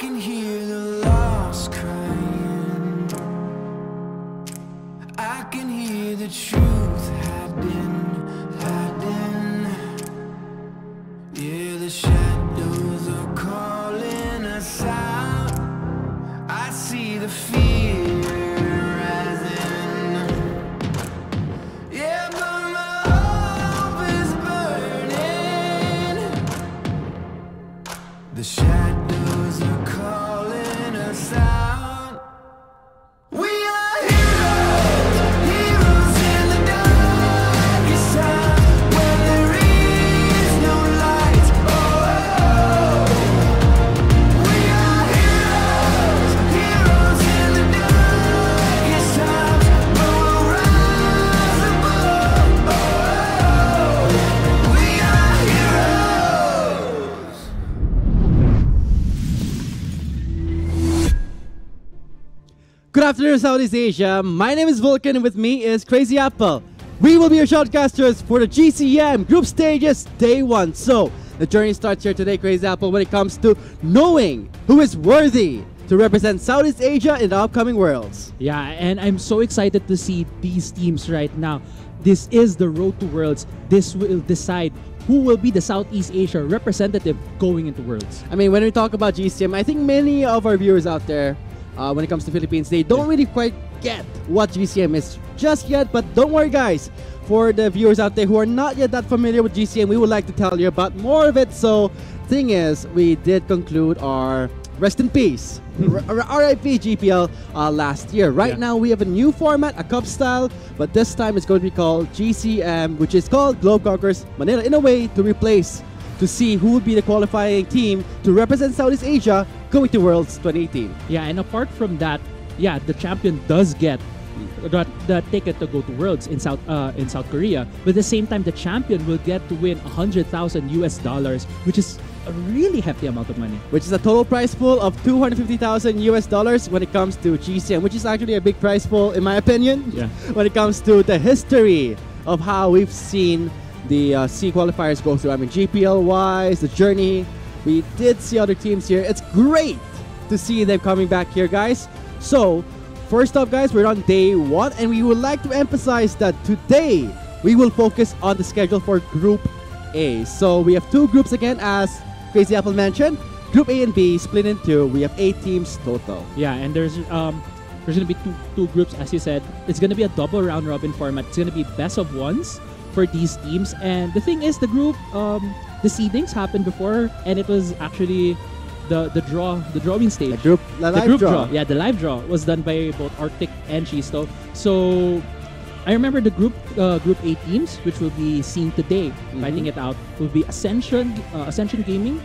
can hear the lost crying. I can hear the truth hiding. Yeah, the shadows are calling us out. I see the fear rising. Yeah, but my hope is burning. The shadows are calling us out. We are heroes, heroes in the darkest time, when there is no light. Oh, we are heroes, heroes in the darkest time, but we'll rise above. Oh, we are heroes. Good afternoon, Southeast Asia. My name is Vulcan, and with me is Crazy Apple. We will be your shoutcasters for the GCM Group Stages Day 1. So, the journey starts here today, Crazy Apple, when it comes to knowing who is worthy to represent Southeast Asia in the upcoming Worlds. Yeah, and I'm so excited to see these teams right now. This is the road to Worlds. This will decide who will be the Southeast Asia representative going into Worlds. I mean, when we talk about GCM, I think many of our viewers out there, when it comes to Philippines, they don't really quite get what GCM is just yet. But don't worry, guys. For the viewers out there who are not yet that familiar with GCM, we would like to tell you about more of it. So, thing is, we did conclude our rest in peace, RIP GPL last year. Right now, we have a new format, a cup style, but this time it's going to be called GCM, which is called Globe Conquerors Manila, in a way to replace, to see who would be the qualifying team to represent Southeast Asia going to Worlds 2018. Yeah, and apart from that, yeah, the champion does get the ticket to go to Worlds in South Korea. But at the same time, the champion will get to win $100,000, which is a really hefty amount of money. Which is a total prize pool of $250,000 when it comes to GCM, which is actually a big prize pool in my opinion. Yeah. When it comes to the history of how we've seen the C qualifiers go through. I mean, GPL-wise, the journey, we did see other teams here. It's great to see them coming back here, guys. So, first off, guys, we're on day 1, and we would like to emphasize that today we will focus on the schedule for Group A. So, we have 2 groups again, as Crazy Apple mentioned. Group A and B split in 2. We have 8 teams total. Yeah, and there's going to be two groups, as you said. It's going to be a double round robin format. It's going to be best of ones for these teams. And the thing is, the group, the seedings happened before, and it was actually the drawing stage. The live draw. Yeah, the live draw was done by both Arctic and Shisto. So I remember the group A teams, which will be seen today, fighting it out, will be Ascension Gaming,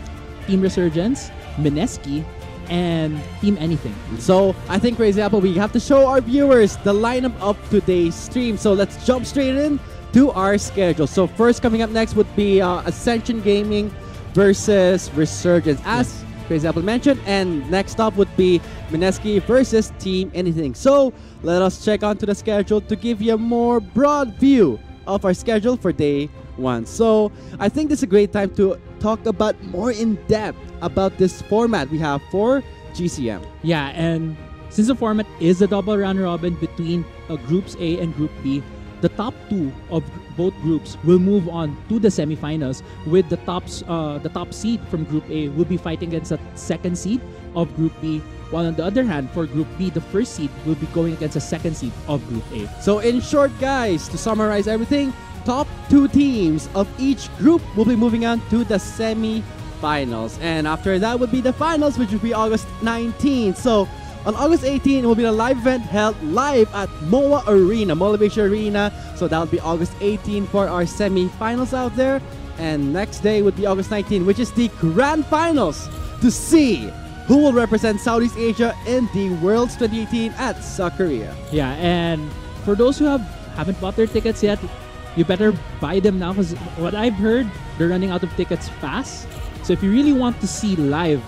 Team Resurgence, Mineski, and Team Anything. So I think, Crazy Apple, we have to show our viewers the lineup of today's stream. So let's jump straight in to our schedule. So first, coming up next would be Ascension Gaming versus Resurgence, as Crazy Apple mentioned, and next up would be Mineski versus Team Anything. So let us check onto the schedule to give you a more broad view of our schedule for day 1. So I think this is a great time to talk about more in depth about this format we have for GCM. Yeah, and since the format is a double round robin between Groups A and Group B, the top 2 of both groups will move on to the semifinals, with the top seed from Group A will be fighting against the second seed of Group B, while on the other hand, for Group B, the first seed will be going against the second seed of Group A. So in short, guys, to summarize everything, top 2 teams of each group will be moving on to the semi-finals. And after that would be the finals, which will be August 19th. So on August 18th, it will be a live event held live at MOA Arena, Motivation Arena. So that will be August 18th for our semi-finals out there. And next day would be August 19th, which is the grand finals to see who will represent Southeast Asia in the Worlds 2018 at South Korea. Yeah, and for those who haven't bought their tickets yet, you better buy them now, because what I've heard, they're running out of tickets fast. So if you really want to see live,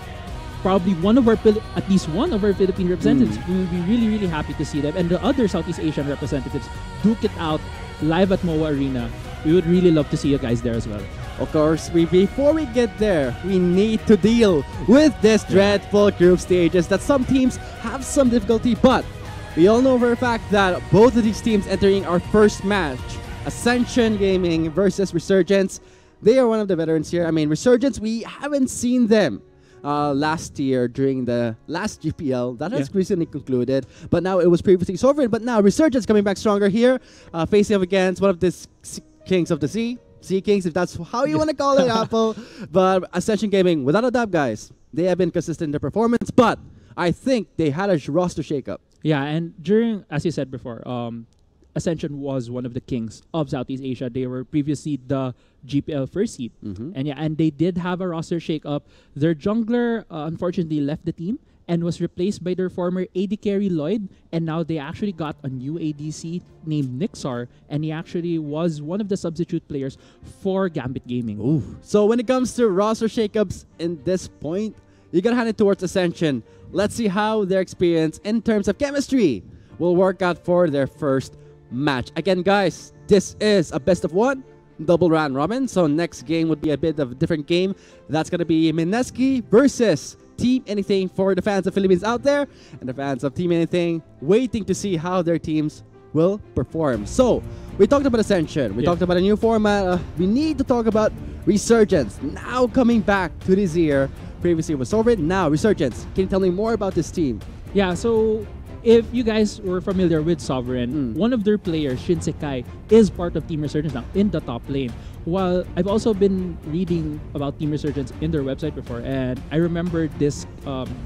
probably at least one of our Philippine representatives, we will be really, really happy to see them. And the other Southeast Asian representatives duke it out live at MOA Arena we would really love to see you guys there as well. Of course, before we get there, we need to deal with this dreadful group stages that some teams have some difficulty, but we all know for a fact that both of these teams entering our first match, Ascension Gaming versus Resurgence, they are one of the veterans here. I mean, Resurgence, we haven't seen them last year during the last GPL that has recently concluded, but now it was previously Sovereign, but now Resurgence coming back stronger here, facing up against one of the Kings of the Sea Kings, if that's how you want to call it, Apple. But Ascension Gaming, without a doubt, guys, they have been consistent in their performance, but I think they had a roster shakeup. Yeah, and during, as you said before, Ascension was one of the kings of Southeast Asia. They were previously the GPL first seed. And they did have a roster shakeup. Their jungler, unfortunately, left the team and was replaced by their former AD carry Lloyd, and now they actually got a new ADC named Nixar, and he actually was one of the substitute players for Gambit Gaming. Ooh. So when it comes to roster shakeups in this point, you gotta hand it towards Ascension. Let's see how their experience in terms of chemistry will work out for their first match. Again, guys, this is a best of one double round robin, so next game would be a bit of a different game. That's gonna be Mineski versus Team Anything for the fans of Philippines out there and the fans of Team Anything waiting to see how their teams will perform. So we talked about Ascension, we talked about a new format, we need to talk about Resurgence now coming back to this year. Previously it was Sovereign, now Resurgence. Can you tell me more about this team? Yeah, so if you guys were familiar with Sovereign, one of their players, Shinsekai, is part of Team Resurgence now in the top lane. While I've also been reading about Team Resurgence in their website before, and I remember this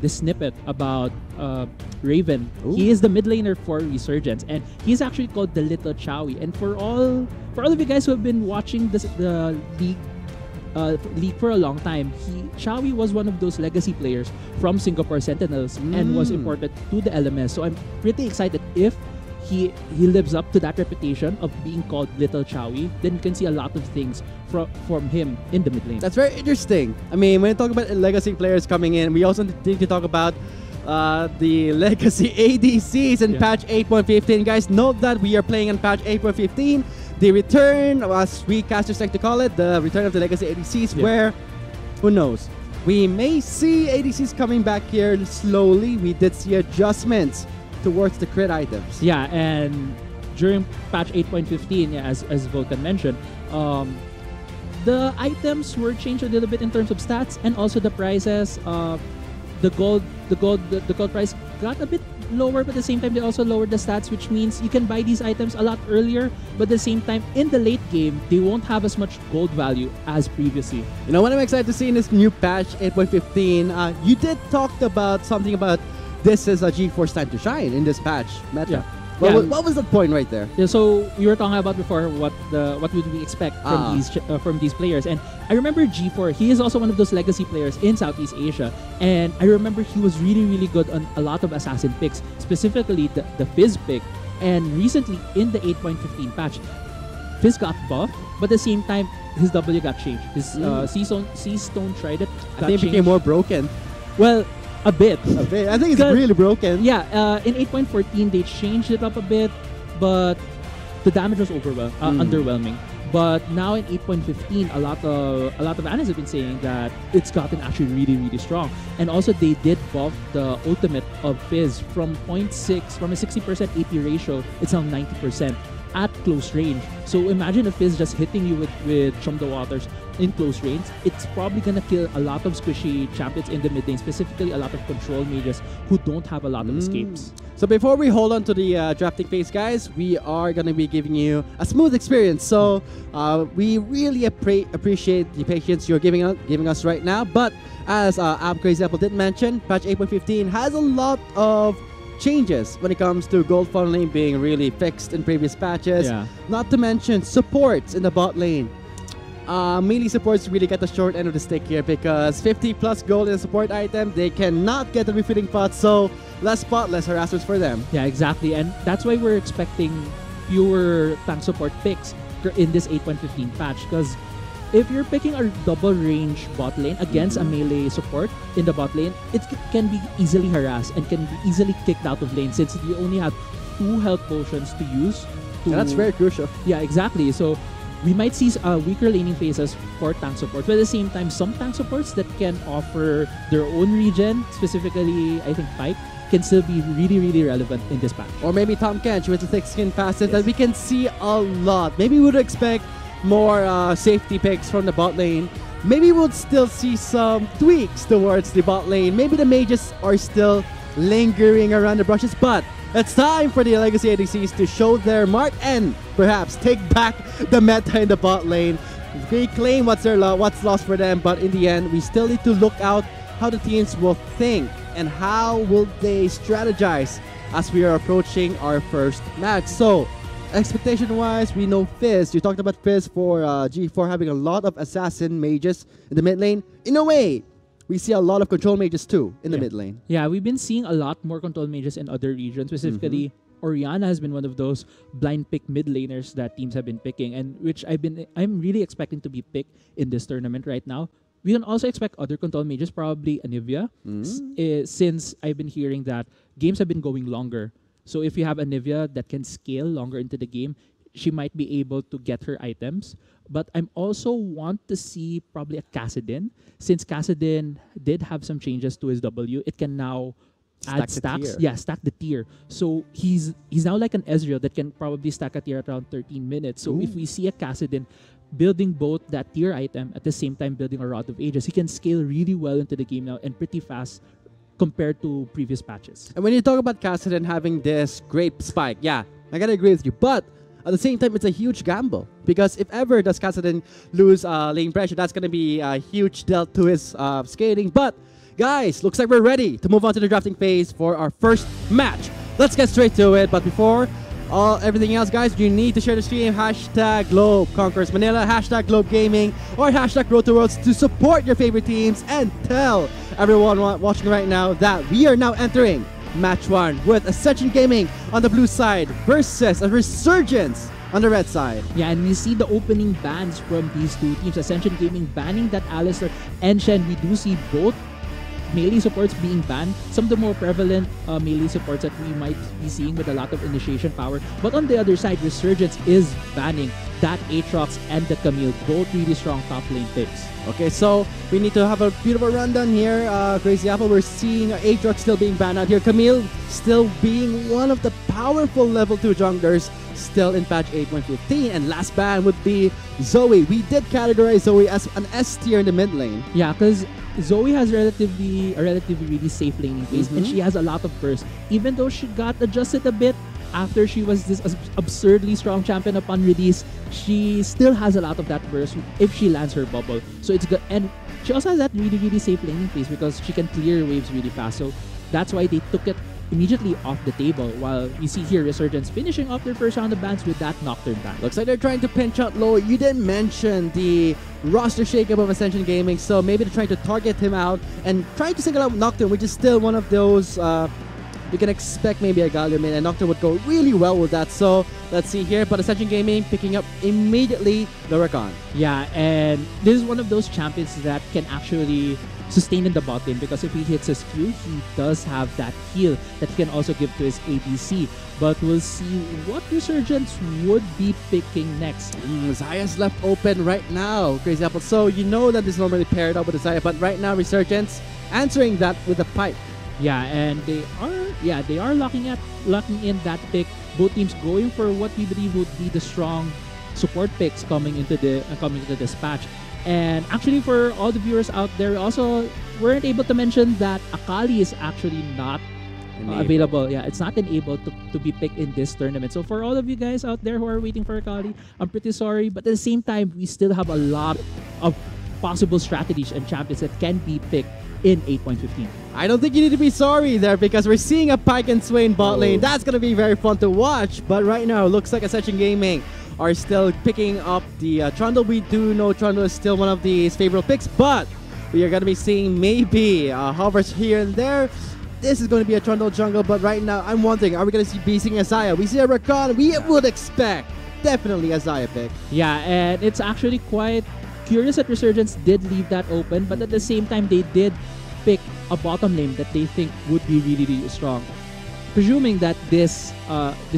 this snippet about Raven. Ooh. He is the mid laner for Resurgence, and he's actually called the Little Chowie. And for all of you guys who have been watching the league for a long time, Chowie was one of those legacy players from Singapore Sentinels and was imported to the LMS. So I'm pretty excited if he lives up to that reputation of being called Little Chowie, then you can see a lot of things from him in the mid lane. That's very interesting. I mean, when you talk about legacy players coming in, we also need to talk about the legacy ADCs in patch 8.15. Guys, note that we are playing on patch 8.15. The return, as we casters like to call it, the return of the legacy ADCs, where, who knows, we may see ADCs coming back here slowly. We did see adjustments towards the crit items. Yeah, and during patch 8.15, as Vulcan mentioned, the items were changed a little bit in terms of stats, and also the prices. The gold price got a bit lower, but at the same time they also lowered the stats, which means you can buy these items a lot earlier, but at the same time in the late game they won't have as much gold value as previously. You know what I'm excited to see in this new patch 8.15? You did talk about something about this is a GeForce time to shine in this patch meta. What was the point right there? Yeah, so we were talking about before what would we expect from these players, and I remember G4. He is also one of those legacy players in Southeast Asia, and I remember he was really good on a lot of assassin picks, specifically the Fizz pick. And recently in the 8.15 patch, Fizz got buffed, but at the same time his W got changed. His Sea Stone Trident got changed. Became more broken. Well, a bit. I think it's really broken. Yeah, in 8.14 they changed it up a bit, but the damage was underwhelming. But now in 8.15, a lot of analysts have been saying that it's gotten actually really strong. And also they did buff the ultimate of Fizz from 0.6, from a 60% AP ratio, it's now 90% at close range. So imagine if Fizz just hitting you with Chum the Waters in close range. It's probably gonna kill a lot of squishy champions in the mid lane, specifically a lot of control mages who don't have a lot of escapes. So before we hold on to the drafting phase, guys, we are gonna be giving you a smooth experience. So we really appreciate the patience you're giving us right now. But as Crazy Apple did mention, patch 8.15 has a lot of changes when it comes to gold funneling being really fixed in previous patches. Not to mention supports in the bot lane. Melee supports really get the short end of the stick here because 50 plus gold in a support item, they cannot get the refilling pot, so less spot, less harassers for them. Yeah, exactly, and that's why we're expecting fewer tank support picks in this 8.15 patch, because if you're picking a double range bot lane against a melee support in the bot lane, it can be easily harassed and can be easily kicked out of lane since you only have 2 health potions to use. And that's very crucial. Yeah, exactly. So we might see weaker laning phases for tank supports, but at the same time, some tank supports that can offer their own regen, specifically, I think Pike, can still be really, really relevant in this patch. Or maybe Tom Kench with the thick skin passive that we can see a lot. Maybe we would expect more safety picks from the bot lane. Maybe we'll still see some tweaks towards the bot lane. Maybe the mages are still lingering around the brushes, but it's time for the Legacy ADCs to show their mark and perhaps take back the meta in the bot lane. Reclaim what's lost for them, but in the end, we still need to look out how the teams will think and how will they strategize as we are approaching our first match. So, expectation-wise, we know Fizz. You talked about Fizz for G4 having a lot of assassin mages in the mid lane. In a way, we see a lot of control mages too in the mid lane. Yeah, we've been seeing a lot more control mages in other regions. Specifically, Orianna has been one of those blind pick mid laners that teams have been picking, and which I'm really expecting to be picked in this tournament right now. We can also expect other control mages, probably Anivia, since I've been hearing that games have been going longer. So if you have Anivia that can scale longer into the game, she might be able to get her items. But I'm also want to see probably a Kassadin. Since Kassadin did have some changes to his W, it can now add stacks. Yeah, stack the tier. So he's now like an Ezreal that can probably stack a tier at around 13 minutes. So if we see a Kassadin building both that tier item at the same time building a Rod of Ages, he can scale really well into the game now and pretty fast compared to previous patches. And when you talk about Kassadin having this great spike, yeah, I gotta agree with you. But at the same time, it's a huge gamble. Because if ever does Kassadin lose lane pressure, that's gonna be a huge dealt to his scaling. But guys, looks like we're ready to move on to the drafting phase for our first match. Let's get straight to it. But before everything else, guys, you need to share the stream. Hashtag Globe Conquerors Manila, hashtag Globe Gaming, or hashtag Road to Worlds to support your favorite teams, and tell everyone watching right now that we are now entering match 1 with Ascension Gaming on the blue side versus a Resurgence on the red side. Yeah, and we see the opening bans from these two teams. Ascension Gaming banning that Alistar and Shen. We do see both melee supports being banned. Some of the more prevalent melee supports that we might be seeing with a lot of initiation power. But on the other side, Resurgence is banning that Aatrox and the Camille, both really strong top lane picks. Okay, so we need to have a beautiful rundown here. Crazy Apple, we're seeing Aatrox still being banned out here. Camille still being one of the powerful level 2 junglers still in patch 8.15. And last ban would be Zoe. We did categorize Zoe as an S tier in the mid lane. Yeah, because Zoe has a relatively really safe laning phase, and she has a lot of burst. Even though she got adjusted a bit after she was this absurdly strong champion upon release, she still has a lot of that burst if she lands her bubble. So it's good, and she also has that really safe laning phase because she can clear waves really fast. So that's why they took it immediately off the table, while we see here Resurgence finishing off their first round of bans with that Nocturne ban. Looks like they're trying to pinch out low. You didn't mention the roster shakeup of Ascension Gaming, so maybe they're trying to target him out and trying to single out Nocturne, which is still one of those you can expect maybe a Galio mid, and Nocturne would go really well with that. So let's see here, but Ascension Gaming picking up immediately the Rakan. Yeah, and this is one of those champions that can actually sustain in the bot lane, because if he hits his Q, he does have that heal that he can also give to his ADC. But we'll see what Resurgence would be picking next. Zaya's left open right now, Crazy Apple. So you know that this is normally paired up with Zaya, but right now Resurgence answering that with a pipe. Yeah, and they are locking in that pick. Both teams going for what we believe would be the strong support picks coming into this patch. And actually, for all the viewers out there, we also weren't able to mention that Akali is actually not available. Yeah, it's not enabled to be picked in this tournament. So for all of you guys out there who are waiting for Akali, I'm pretty sorry. But at the same time, we still have a lot of possible strategies and champions that can be picked in 8.15. I don't think you need to be sorry there, because we're seeing a Pike and Swain bot lane. That's going to be very fun to watch. But right now, it looks like Ascension Gaming are still picking up the Trundle. We do know Trundle is still one of these favorable picks, but we are going to be seeing maybe hovers here and there. This is going to be a Trundle jungle, but right now I'm wondering, are we going to be seeing a Zaya? We see a Rakan. We would expect definitely a Zaya pick. Yeah, and it's actually quite curious that Resurgence did leave that open, but at the same time, they did pick a bottom lane that they think would be really strong. Presuming that this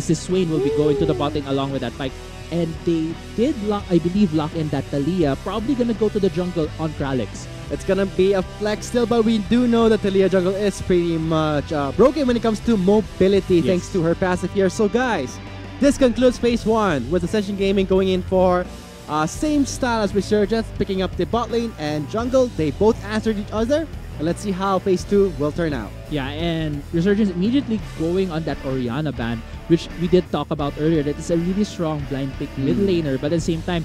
Swain will be going to the bot lane along with that Pike. and they did I believe, lock in that Talia. Probably gonna go to the jungle on Kralix. It's gonna be a flex still, but we do know that Talia jungle is pretty much broken when it comes to mobility, thanks to her passive here. So guys, this concludes phase 1 with Ascension Gaming going in for same style as Resurgence, picking up the bot lane and jungle. They both answered each other. And let's see how phase 2 will turn out. Yeah, and Resurgence immediately going on that Orianna ban, which we did talk about earlier. That is a really strong blind pick mid laner, but at the same time,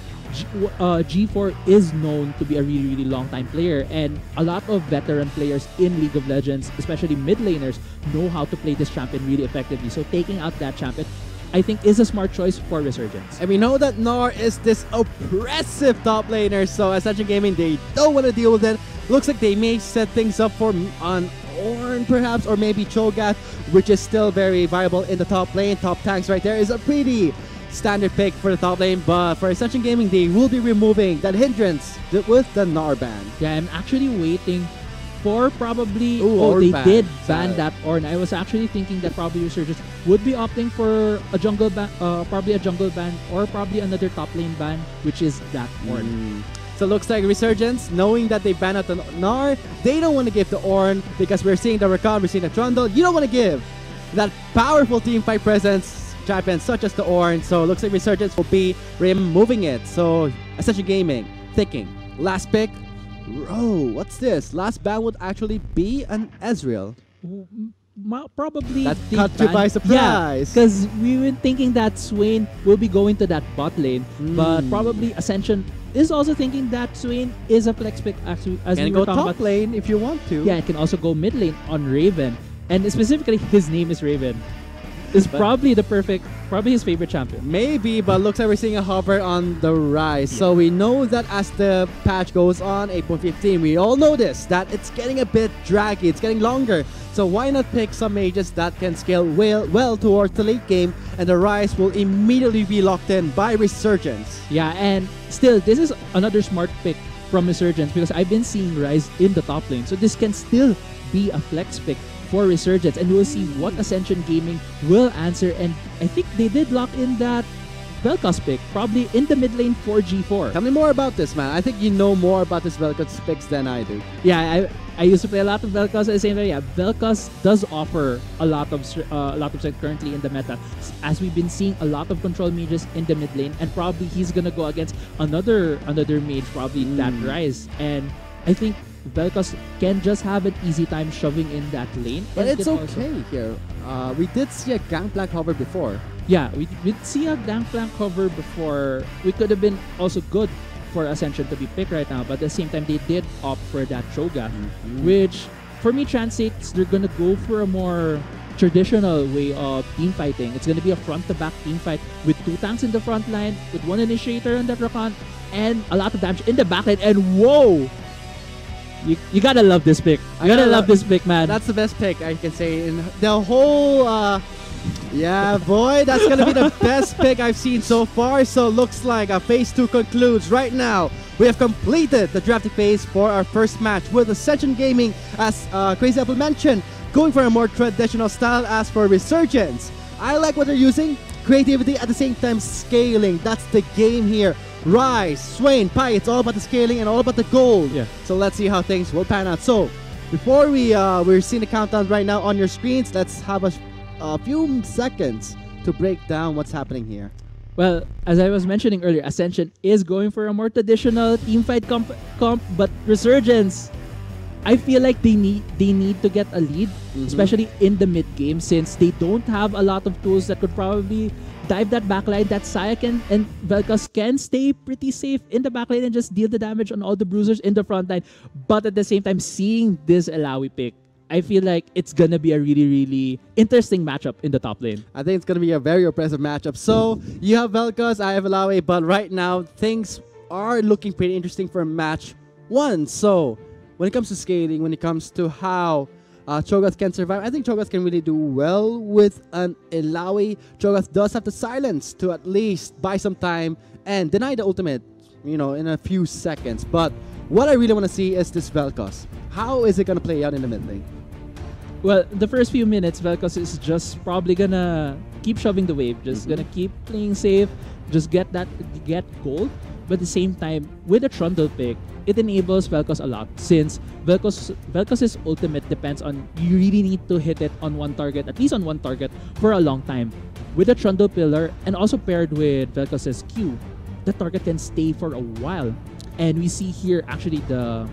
G4 is known to be a really, really long time player, and a lot of veteran players in League of Legends, especially mid laners, know how to play this champion really effectively. So taking out that champion, I think, is a smart choice for Resurgence. And we know that Gnar is this oppressive top laner, so Ascension Gaming, they don't want to deal with it. Looks like they may set things up for on Ornn perhaps, or maybe Cho'Gath, which is still very viable in the top lane. Top tanks right there is a pretty standard pick for the top lane, but for Ascension Gaming, they will be removing that hindrance with the Gnar ban. Yeah, I'm actually waiting for probably... Ornn they did ban that Ornn. I was actually thinking that probably Resurgence would be opting for a jungle ban, probably a jungle ban, or probably another top lane ban, which is that Ornn. So it looks like Resurgence, knowing that they ban out the Gnar, they don't want to give the Ornn, because we're seeing the Rakan, we're seeing the Trundle. You don't want to give that powerful teamfight presence champions such as the Ornn. So it looks like Resurgence will be removing it. So Ascension Gaming thinking, last pick. Oh, what's this? Last ban would actually be an Ezreal. Probably that caught you by surprise. Yeah, because we were thinking that Swain will be going to that bot lane, but probably Ascension is also thinking that Swain is a flex pick, actually, as we were talking about. Top lane if you want to. Yeah, it can also go mid lane on Raven, and specifically his name is Raven. Is probably his favorite champion. Maybe, but looks like we're seeing a hover on the rise. Yeah. So we know that as the patch goes on, 8.15, we all know this, that it's getting a bit draggy, it's getting longer. So why not pick some mages that can scale well towards the late game, and the rise will immediately be locked in by Resurgence. Yeah, and still, this is another smart pick from Resurgence, because I've been seeing Rise in the top lane. So this can still be a flex pick for Resurgence, and we'll see what Ascension Gaming will answer. And I think they did lock in that Vel'Koz pick, probably in the mid lane for G4. Tell me more about this, man. I think you know more about this Vel'Koz picks than I do. Yeah, I used to play a lot of Vel'Koz at the same time. Yeah, Vel'Koz does offer a lot of strength currently in the meta, as we've been seeing a lot of control mages in the mid lane, and probably he's gonna go against another mage, probably that Rise, and I think Vel'Koz can just have an easy time shoving in that lane. But it's okay here. We did see a Gangplank hover before. Yeah, we did see a Gangplank hover before. We could have been also good for Ascension to be picked right now, but at the same time, they did opt for that Cho'Gath, which for me translates they're gonna go for a more traditional way of team fighting. It's gonna be a front-to-back team fight with 2 tanks in the front line, with 1 initiator on that Rakan, and a lot of damage in the back line. And whoa! You gotta love this pick. You gotta love this pick, man. That's the best pick I can say in the whole. Yeah, boy, that's gonna be the best pick I've seen so far. So looks like phase 2 concludes right now. We have completed the drafting phase for our first match with Ascension Gaming, as Crazy Apple mentioned, going for a more traditional style. As for Resurgence, I like what they're using. Creativity at the same time scaling. That's the game here. Rise, Swain, Pi, it's all about the scaling and all about the gold. Yeah. So let's see how things will pan out. So before we're seeing the countdown right now on your screens, let's have a few seconds to break down what's happening here. Well, as I was mentioning earlier, Ascension is going for a more traditional teamfight comp, but Resurgence, I feel like they need to get a lead, especially in the mid game, since they don't have a lot of tools that could probably dive that backline. That Saya and Vel'Koz can stay pretty safe in the backline and just deal the damage on all the bruisers in the front line. But at the same time, seeing this Illaoi pick, I feel like it's gonna be a really, really interesting matchup in the top lane. I think it's gonna be a very oppressive matchup. So you have Vel'Koz, I have Illaoi, but right now things are looking pretty interesting for match 1. So when it comes to scaling, when it comes to how Cho'Gath can survive, I think Cho'Gath can really do well with an Illaoi. Cho'Gath does have the silence to at least buy some time and deny the ultimate, in a few seconds. But what I really want to see is this Vel'Koz. How is it going to play out in the mid lane? Well, the first few minutes, Vel'Koz is just probably gonna keep shoving the wave, just gonna keep playing safe, just get gold. But at the same time, with a Trundle pick, it enables Vel'Koz a lot since Vel'Koz's ultimate depends on you really need to hit it on one target, at least on one target, for a long time. With a Trundle pillar and also paired with Vel'Koz's Q, the target can stay for a while. And we see here actually the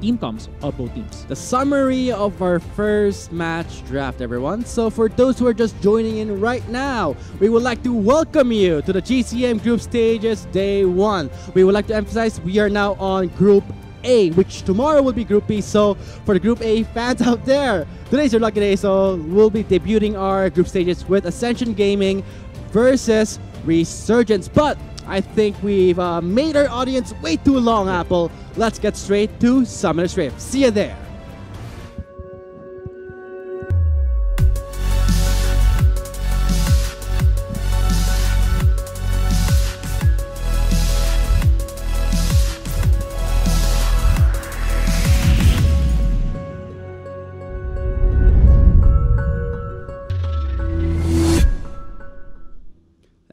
team comps of both teams. The summary of our first match draft, everyone. So for those who are just joining in right now, we would like to welcome you to the GCM Group Stages Day 1. We would like to emphasize we are now on Group A, which tomorrow will be Group B. So for the Group A fans out there, today's your lucky day. So we'll be debuting our group stages with Ascension Gaming versus Resurgence. But I think we've made our audience wait too long, Apple. Let's get straight to Summoner's Rift. See you there.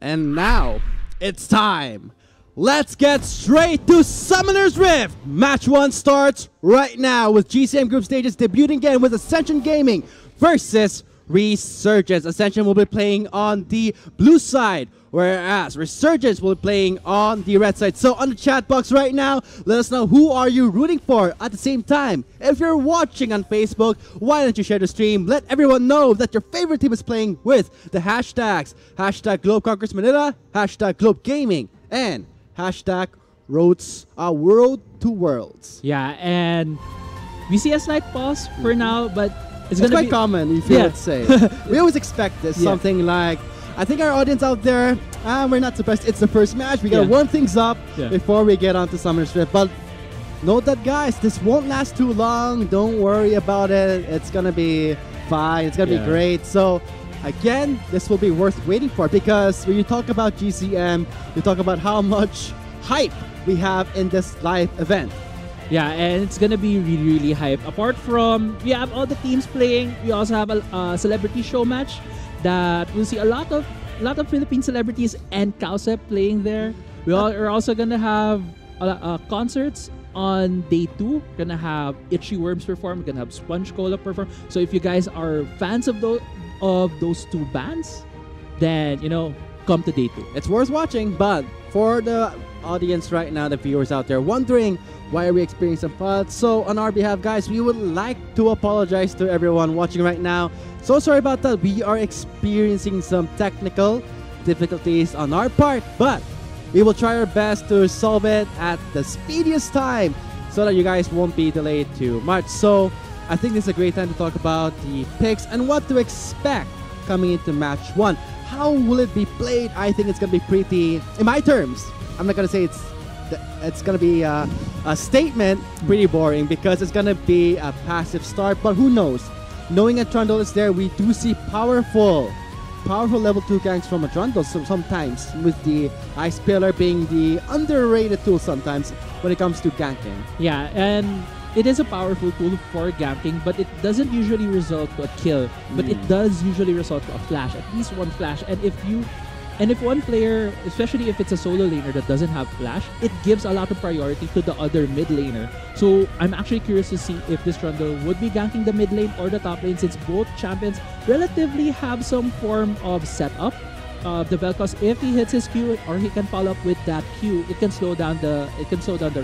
And now, it's time. Let's get straight to Summoner's Rift. Match 1 starts right now with GCM Group Stages debuting again with Ascension Gaming versus Resurgence. Ascension will be playing on the blue side, whereas Resurgence will be playing on the red side. So on the chat box right now, let us know who are you rooting for. At the same time, if you're watching on Facebook, why don't you share the stream? Let everyone know that your favorite team is playing with the hashtags. Hashtag Globe Conquerors Manila, hashtag Globe Gaming, and hashtag Road to Worlds. Yeah, and we see a slight pause for now, but it's quite common, if you would say. We always expect this, Yeah. something like, I think our audience out there, we're not surprised. It's the first match. We gotta warm things up before we get on to Summoner's Rift. But note that, guys, this won't last too long. Don't worry about it. It's gonna be fine. It's gonna be great. So again, this will be worth waiting for, because when you talk about GCM, you talk about how much hype we have in this live event. Yeah, and it's gonna be really, really hype. Apart from we have all the teams playing, we also have a celebrity show match that we'll see a lot of Philippine celebrities and Cowsep playing there. We're also gonna have concerts on day 2. We're gonna have Itchy Worms perform. We're gonna have Sponge Cola perform. So if you guys are fans of those two bands, then come to day 2. It's worth watching. But for the audience right now, the viewers out there wondering why are we experiencing some floods, so on our behalf, guys, we would like to apologize to everyone watching right now. So sorry about that. We are experiencing some technical difficulties on our part, but we will try our best to solve it at the speediest time so that you guys won't be delayed too much. So I think this is a great time to talk about the picks and what to expect coming into match 1. How will it be played? I think it's going to be pretty, in my terms, I'm not going to say it's going to be a statement, pretty boring, because it's going to be a passive start. But who knows? Knowing a Trundle is there, we do see powerful level 2 ganks from a Trundle. So sometimes, with the Ice Pillar being the underrated tool sometimes when it comes to ganking. Yeah, and it is a powerful tool for ganking, but it doesn't usually result to a kill. But it does usually result to a flash, at least one flash. And if one player, especially if it's a solo laner that doesn't have flash, it gives a lot of priority to the other mid laner. So I'm actually curious to see if this Trundle would be ganking the mid lane or the top lane, since both champions relatively have some form of setup. The Vel'Koz, if he hits his Q or he can follow up with that Q, it can slow down the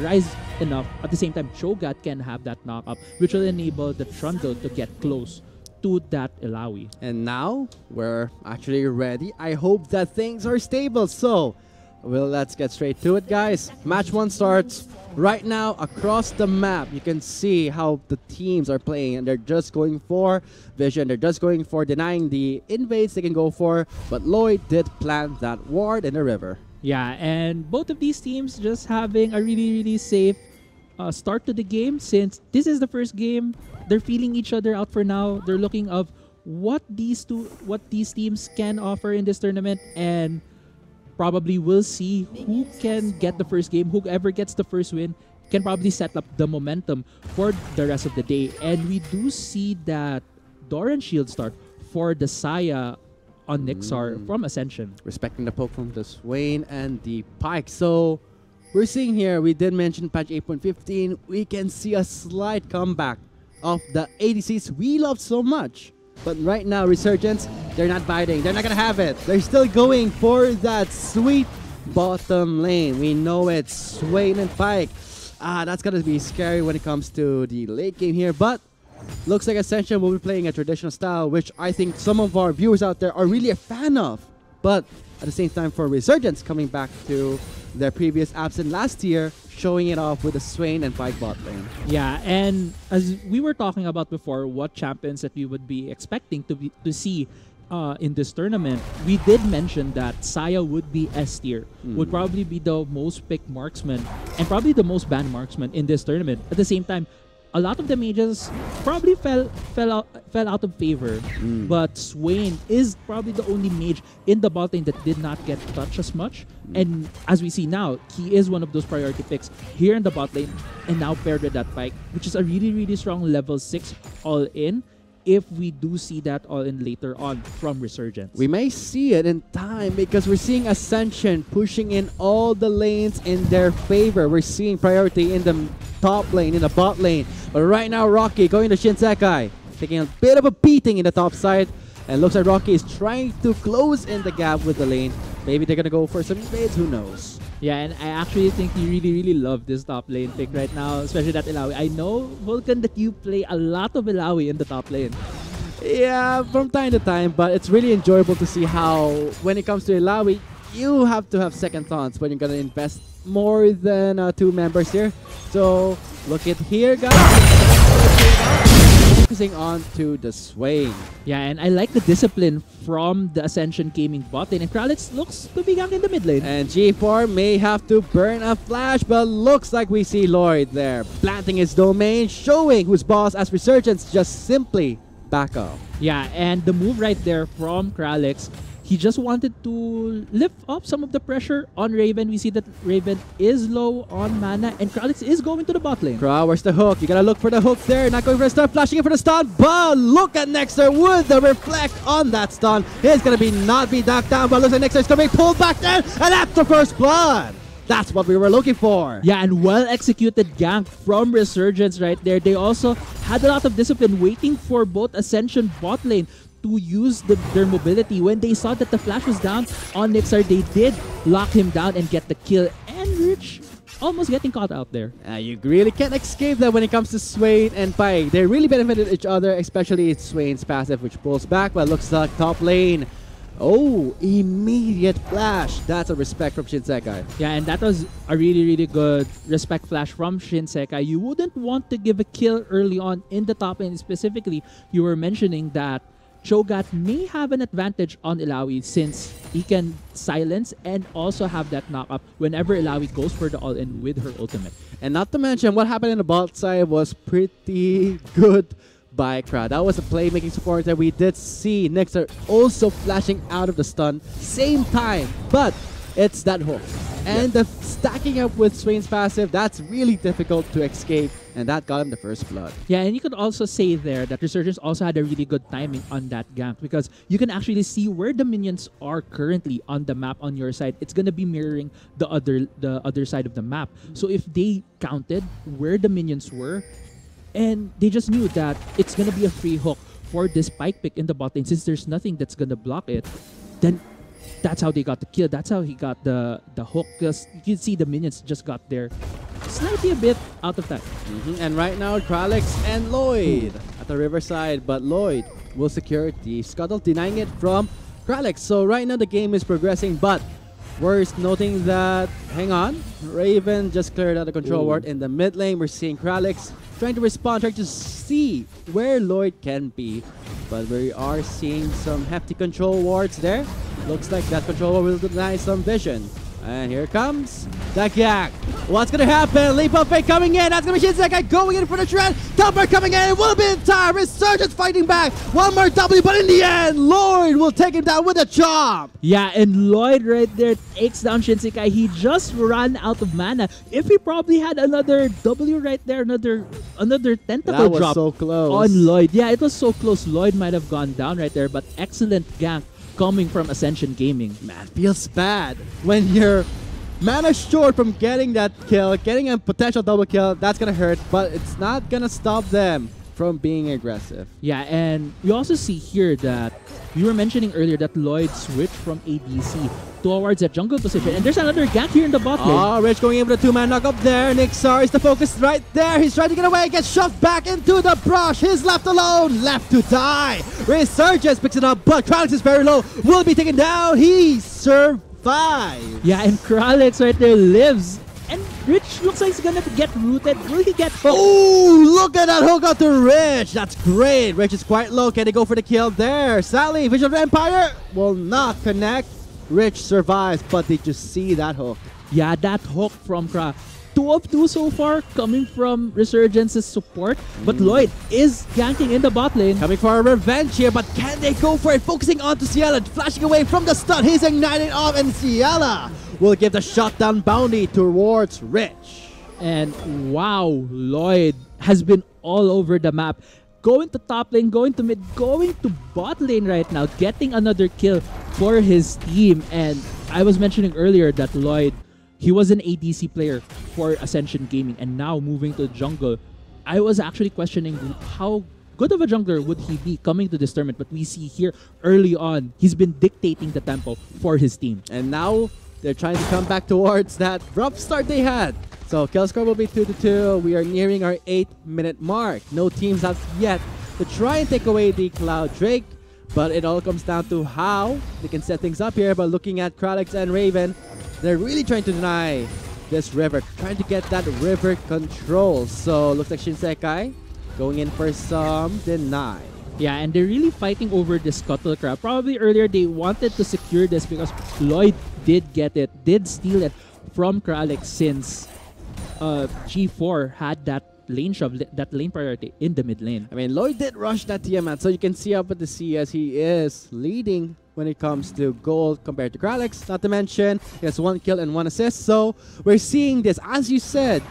rise enough. At the same time, Cho'Gath can have that knock up, which will enable the Trundle to get close to that Illaoi. And now we're actually ready. I hope that things are stable. So, let's get straight to it, guys. Match 1 starts right now across the map. You can see how the teams are playing, and they're just going for vision. They're just going for denying the invades they can go for. But Lloyd did plant that ward in the river. Yeah, and both of these teams just having a really, really safe start to the game, since this is the first game. They're feeling each other out for now. They're looking of what these teams can offer in this tournament, and probably we'll see who can get the first game. Whoever gets the first win can probably set up the momentum for the rest of the day. And we do see that Doran Shield start for the Saya on Nixar from Ascension. Respecting the poke from the Swain and the Pike. So we're seeing here, we did mention patch 8.15, we can see a slight comeback of the ADCs we love so much. But right now, Resurgence, they're not biting. They're not going to have it. They're still going for that sweet bottom lane. We know it's Swain and Pike. That's going to be scary when it comes to the late game here. But looks like Ascension will be playing a traditional style, which I think some of our viewers out there are really a fan of. But at the same time, for Resurgence coming back to their previous absence last year, showing it off with the Swain and Pike bot lane. Yeah, and as we were talking about before, what champions that we would be expecting to see in this tournament, we did mention that Saya would be S tier, would probably be the most picked marksman and probably the most banned marksman in this tournament. At the same time, a lot of the mages probably fell out of favor, but Swain is probably the only mage in the bot lane that did not get touched as much. And as we see now, he is one of those priority picks here in the bot lane, and now paired with that Pike, which is a really, really strong level 6 all-in. If we do see that all-in later on from Resurgence, we may see it in time because we're seeing Ascension pushing in all the lanes in their favor. We're seeing priority in the top lane, in the bot lane. But right now, Rocky going to Shinsekai, taking a bit of a beating in the top side. And looks like Rocky is trying to close in the gap with the lane. Maybe they're going to go for some invades, who knows? Yeah, and I actually think you really, really love this top lane pick right now, especially that Illaoi. I know, Vulcan, that you play a lot of Illaoi in the top lane. Yeah, from time to time, but it's really enjoyable to see how, when it comes to Illaoi, you have to have second thoughts when you're going to invest more than 2 members here. So, look at here, guys. Focusing on to the Swain. Yeah, and I like the discipline from the Ascension Gaming bot lane. And Kralitz looks to be gang in the mid lane. And G4 may have to burn a flash, but looks like we see Lloyd there, planting his domain, showing who's boss as Resurgence just simply back off. Yeah, and the move right there from Kralitz, he just wanted to lift up some of the pressure on Raven. We see that Raven is low on mana, and Kralitz is going to the bot lane. Kra, where's the hook? You gotta look for the hook there. Not going for the stun, flashing in for the stun, but look at Nexter with the reflect on that stun. It's gonna be not be knocked down, but looks like Nexter is gonna be pulled back there, and that's the first blood. That's what we were looking for. Yeah, and well-executed gank from Resurgence right there. They also had a lot of discipline waiting for both Ascension bot lane to use their mobility. When they saw that the flash was down on Nixar, they did lock him down and get the kill. And Rich almost getting caught out there. You really can't escape that when it comes to Swain and Pike. They really benefited each other, especially Swain's passive, which pulls back, but looks like top lane. Oh, immediate flash. That's a respect from Shinsekai. Yeah, and that was a really, really good respect flash from Shinsekai. You wouldn't want to give a kill early on in the top lane. Specifically, you were mentioning that Cho'Gath may have an advantage on Illaoi since he can silence and also have that knock-up whenever Illaoi goes for the all-in with her ultimate. And not to mention, what happened in the bot side was pretty good by Kra. That was a playmaking support that we did see. Nexter also flashing out of the stun same time, but it's that hook. And the stacking up with Swain's passive, that's really difficult to escape, and that got him the first blood. Yeah, and you could also say there that Resurgence also had a really good timing on that gank because you can actually see where the minions are currently on the map on your side. It's gonna be mirroring the other side of the map. So if they counted where the minions were, and they just knew that it's gonna be a free hook for this Pike pick in the bot lane, since there's nothing that's gonna block it, then that's how they got the kill. That's how he got the hook. Because you can see the minions just got there slightly a bit out of time. And right now, Kralix and Lloyd at the riverside, but Lloyd will secure the scuttle, denying it from Kralix. So right now the game is progressing, but worth noting that, hang on, Raven just cleared out the control ward in the mid lane. We're seeing Kralix trying to respond, trying to see where Lloyd can be. But we are seeing some hefty control wards there. Looks like that control ward will deny some vision. And here comes the gank. What's gonna happen? Leap of Faith coming in. That's gonna be Shinsekai going in for the shred. Topper coming in. It will be in time. Resurgence fighting back. One more W, but in the end, Lloyd will take him down with a chop. Yeah, and Lloyd right there takes down Shinsekai. He just ran out of mana. If he probably had another W right there, another tentacle that was drop so close on Lloyd. Yeah, it was so close. Lloyd might have gone down right there, but excellent gank coming from Ascension Gaming. Man, feels bad when you're mana short from getting that kill, getting a potential double kill. That's gonna hurt, but it's not gonna stop them from being aggressive. Yeah, and we also see here that we were mentioning earlier that Lloyd switched from ADC towards a jungle position, and there's another gank here in the bot lane. Oh, Rich going in with a two-man knock up there. Nixar is the focus right there. He's trying to get away, gets shoved back into the brush. He's left alone, left to die. Resurgence picks it up, but Kralix is very low. Will be taken down. He survives. Yeah, and Kralix right there lives. And Rich looks like he's gonna get rooted. Will he get hooked? Oh, look at that hook out to Rich. That's great. Rich is quite low. Can they go for the kill there? Sally, Vision of the Empire will not connect. Rich survives, but did you see that hook? Yeah, that hook from Kra. 2 of 2 so far coming from Resurgence's support. But Lloyd is ganking in the bot lane. Coming for a revenge here, but can they go for it? Focusing onto Ciela, flashing away from the stun. He's igniting off, and Ciela will give the shutdown bounty towards Rich. And wow, Lloyd has been all over the map. Going to top lane, going to mid, going to bot lane right now, getting another kill for his team. And I was mentioning earlier that Lloyd, he was an ADC player for Ascension Gaming, and now moving to jungle. I was actually questioning how good of a jungler would he be coming to this tournament, but we see here early on, he's been dictating the tempo for his team. And now they're trying to come back towards that rough start they had. So kill score will be 2-2. We are nearing our 8-minute mark. No teams have yet to try and take away the Cloud Drake, but it all comes down to how they can set things up here. But looking at Kralix and Raven, they're really trying to deny this river, trying to get that river control. So looks like Shinsekai going in for some deny. Yeah, and they're really fighting over this Scuttle Crab. Probably earlier they wanted to secure this because Lloyd did get it, did steal it from Kralix since G4 had that lane shove, that lane priority in the mid lane. I mean, Lloyd did rush that Tiamat, so you can see up at the CS he is leading when it comes to gold compared to Kralix. Not to mention, he has 1 kill and 1 assist. So we're seeing this, as you said,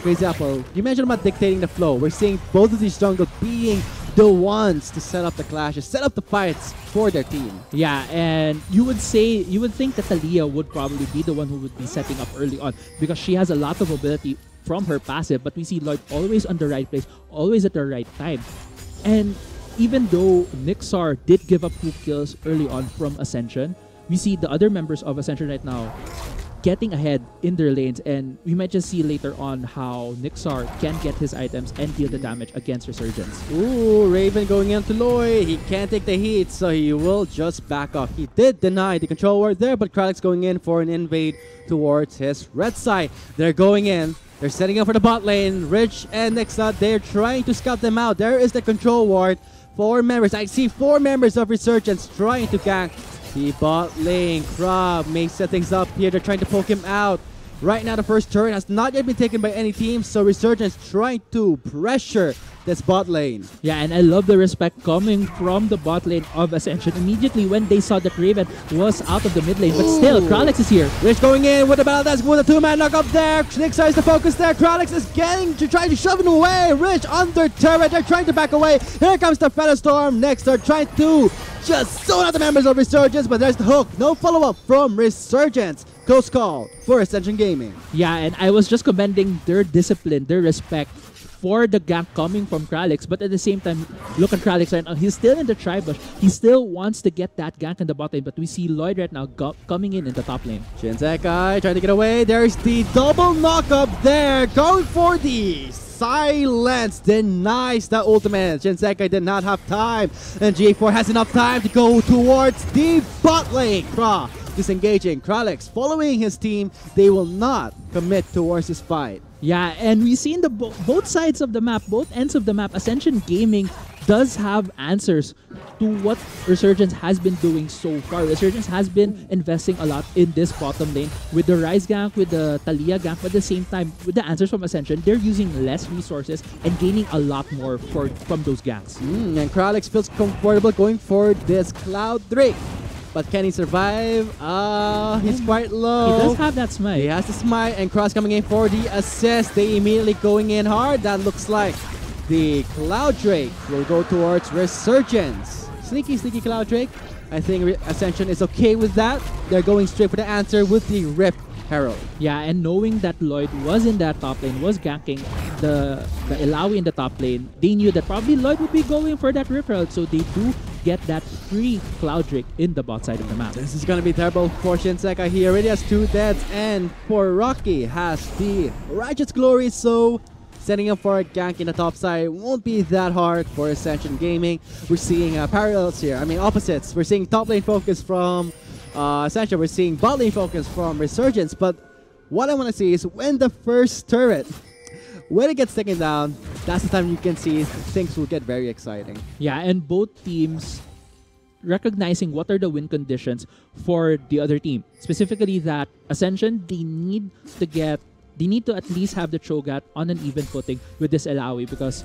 Crazy Apple, you mentioned about dictating the flow. We're seeing both of these jungles being the ones to set up the clashes, set up the fights for their team. Yeah, and you would think that Talia would probably be the one who would be setting up early on because she has a lot of mobility from her passive, but we see Lloyd always on the right place, always at the right time. And even though Nixar did give up 2 kills early on from Ascension, we see the other members of Ascension right now getting ahead in their lanes, and we might just see later on how Nixar can get his items and deal the damage against Resurgence. Ooh, Raven going into Lloyd. He can't take the heat, so he will just back off. He did deny the control ward there, but Kralix going in for an invade towards his red side. They're going in. They're setting up for the bot lane. Rich and Nixa, they're trying to scout them out. There is the control ward. 4 members. I see 4 members of Resurgence trying to gank the bot lane. Crab may set things up here. They're trying to poke him out. Right now, the first turret has not yet been taken by any team, so Resurgence trying to pressure this bot lane. Yeah, and I love the respect coming from the bot lane of Ascension immediately when they saw that Raven was out of the mid lane. But still, Kralix is here. Rich going in with the Baldas with a 2-man knock up there. Nixar is the focus there. Kralix is getting to try to shove him away. Rich under turret. They're trying to back away. Here comes the Feather Storm. Next, they're trying to just zone out the members of Resurgence, but there's the hook. No follow-up from Resurgence. Close call for Ascension Gaming. Yeah, and I was just commending their discipline, their respect for the gank coming from Kralix, but at the same time, look at Kralix right now. He's still in the tri-bush. He still wants to get that gank in the bot lane, but we see Lloyd right now coming in the top lane. Shinsekai trying to get away. There's the double knock up there. Going for the silence. Denies the ultimate. Shinsekai did not have time. And G4 has enough time to go towards the bot lane. Kra disengaging. Kralix following his team. They will not commit towards this fight. Yeah, and we see in the both sides of the map, both ends of the map, Ascension Gaming does have answers to what Resurgence has been doing so far. Resurgence has been investing a lot in this bottom lane with the Ryze gank, with the Talia gank, but at the same time, with the answers from Ascension, they're using less resources and gaining a lot more from those ganks. And Kralix feels comfortable going for this Cloud Drake. But can he survive? He's quite low. He does have that smite. He has the smite, and Cross coming in for the assist. They immediately going in hard. That looks like the Cloud Drake will go towards Resurgence. Sneaky Cloud Drake. I think Ascension is okay with that. They're going straight for the answer with the Rift Herald. Yeah, and knowing that Lloyd was in that top lane, was ganking the Ilawi in the top lane, they knew that probably Lloyd would be going for that Rift Herald, so they do get that free Cloud Drake in the bot side of the map. This is gonna be terrible for Shinseka. He already has 2 deaths, and for Rocky has the Righteous Glory, so setting up for a gank in the top side won't be that hard for Ascension Gaming. We're seeing parallels here. I mean opposites. We're seeing top lane focus from Ascension. We're seeing bot lane focus from Resurgence. But what I want to see is when the first turret, when it gets taken down, that's the time you can see things will get very exciting. Yeah, and both teams recognizing what are the win conditions for the other team. Specifically that Ascension, they need to at least have the Cho'Gath on an even footing with this Ilawi, because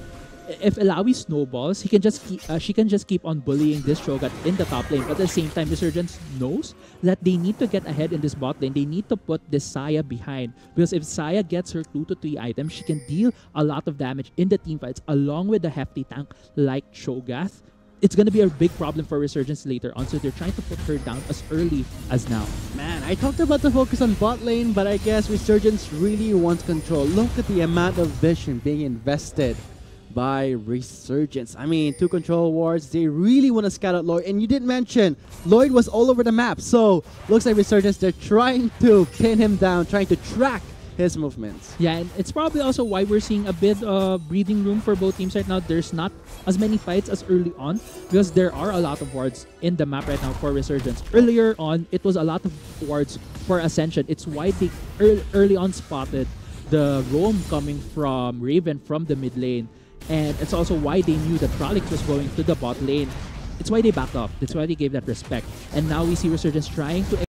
if Ilawi snowballs, she can just keep on bullying this Cho'Gath in the top lane. But at the same time, Resurgence knows that they need to get ahead in this bot lane. They need to put this Saya behind, because if Saya gets her 2 to 3 items, she can deal a lot of damage in the team fights along with the hefty tank like Cho'Gath. It's going to be a big problem for Resurgence later on, so they're trying to put her down as early as now. Man, I talked about the focus on bot lane, but I guess Resurgence really wants control. Look at the amount of vision being invested by Resurgence. I mean, 2 control wards, they really want to scout out Lloyd. And you did mention, Lloyd was all over the map, so looks like Resurgence, they're trying to pin him down, trying to track his movements. Yeah, and it's probably also why we're seeing a bit of breathing room for both teams right now. There's not as many fights as early on, because there are a lot of wards in the map right now for Resurgence. Earlier on, it was a lot of wards for Ascension. It's why they early on spotted the roam coming from Raven from the mid lane. And it's also why they knew that Prolix was going to the bot lane. It's why they backed up. That's why they gave that respect. And now we see Resurgence trying to...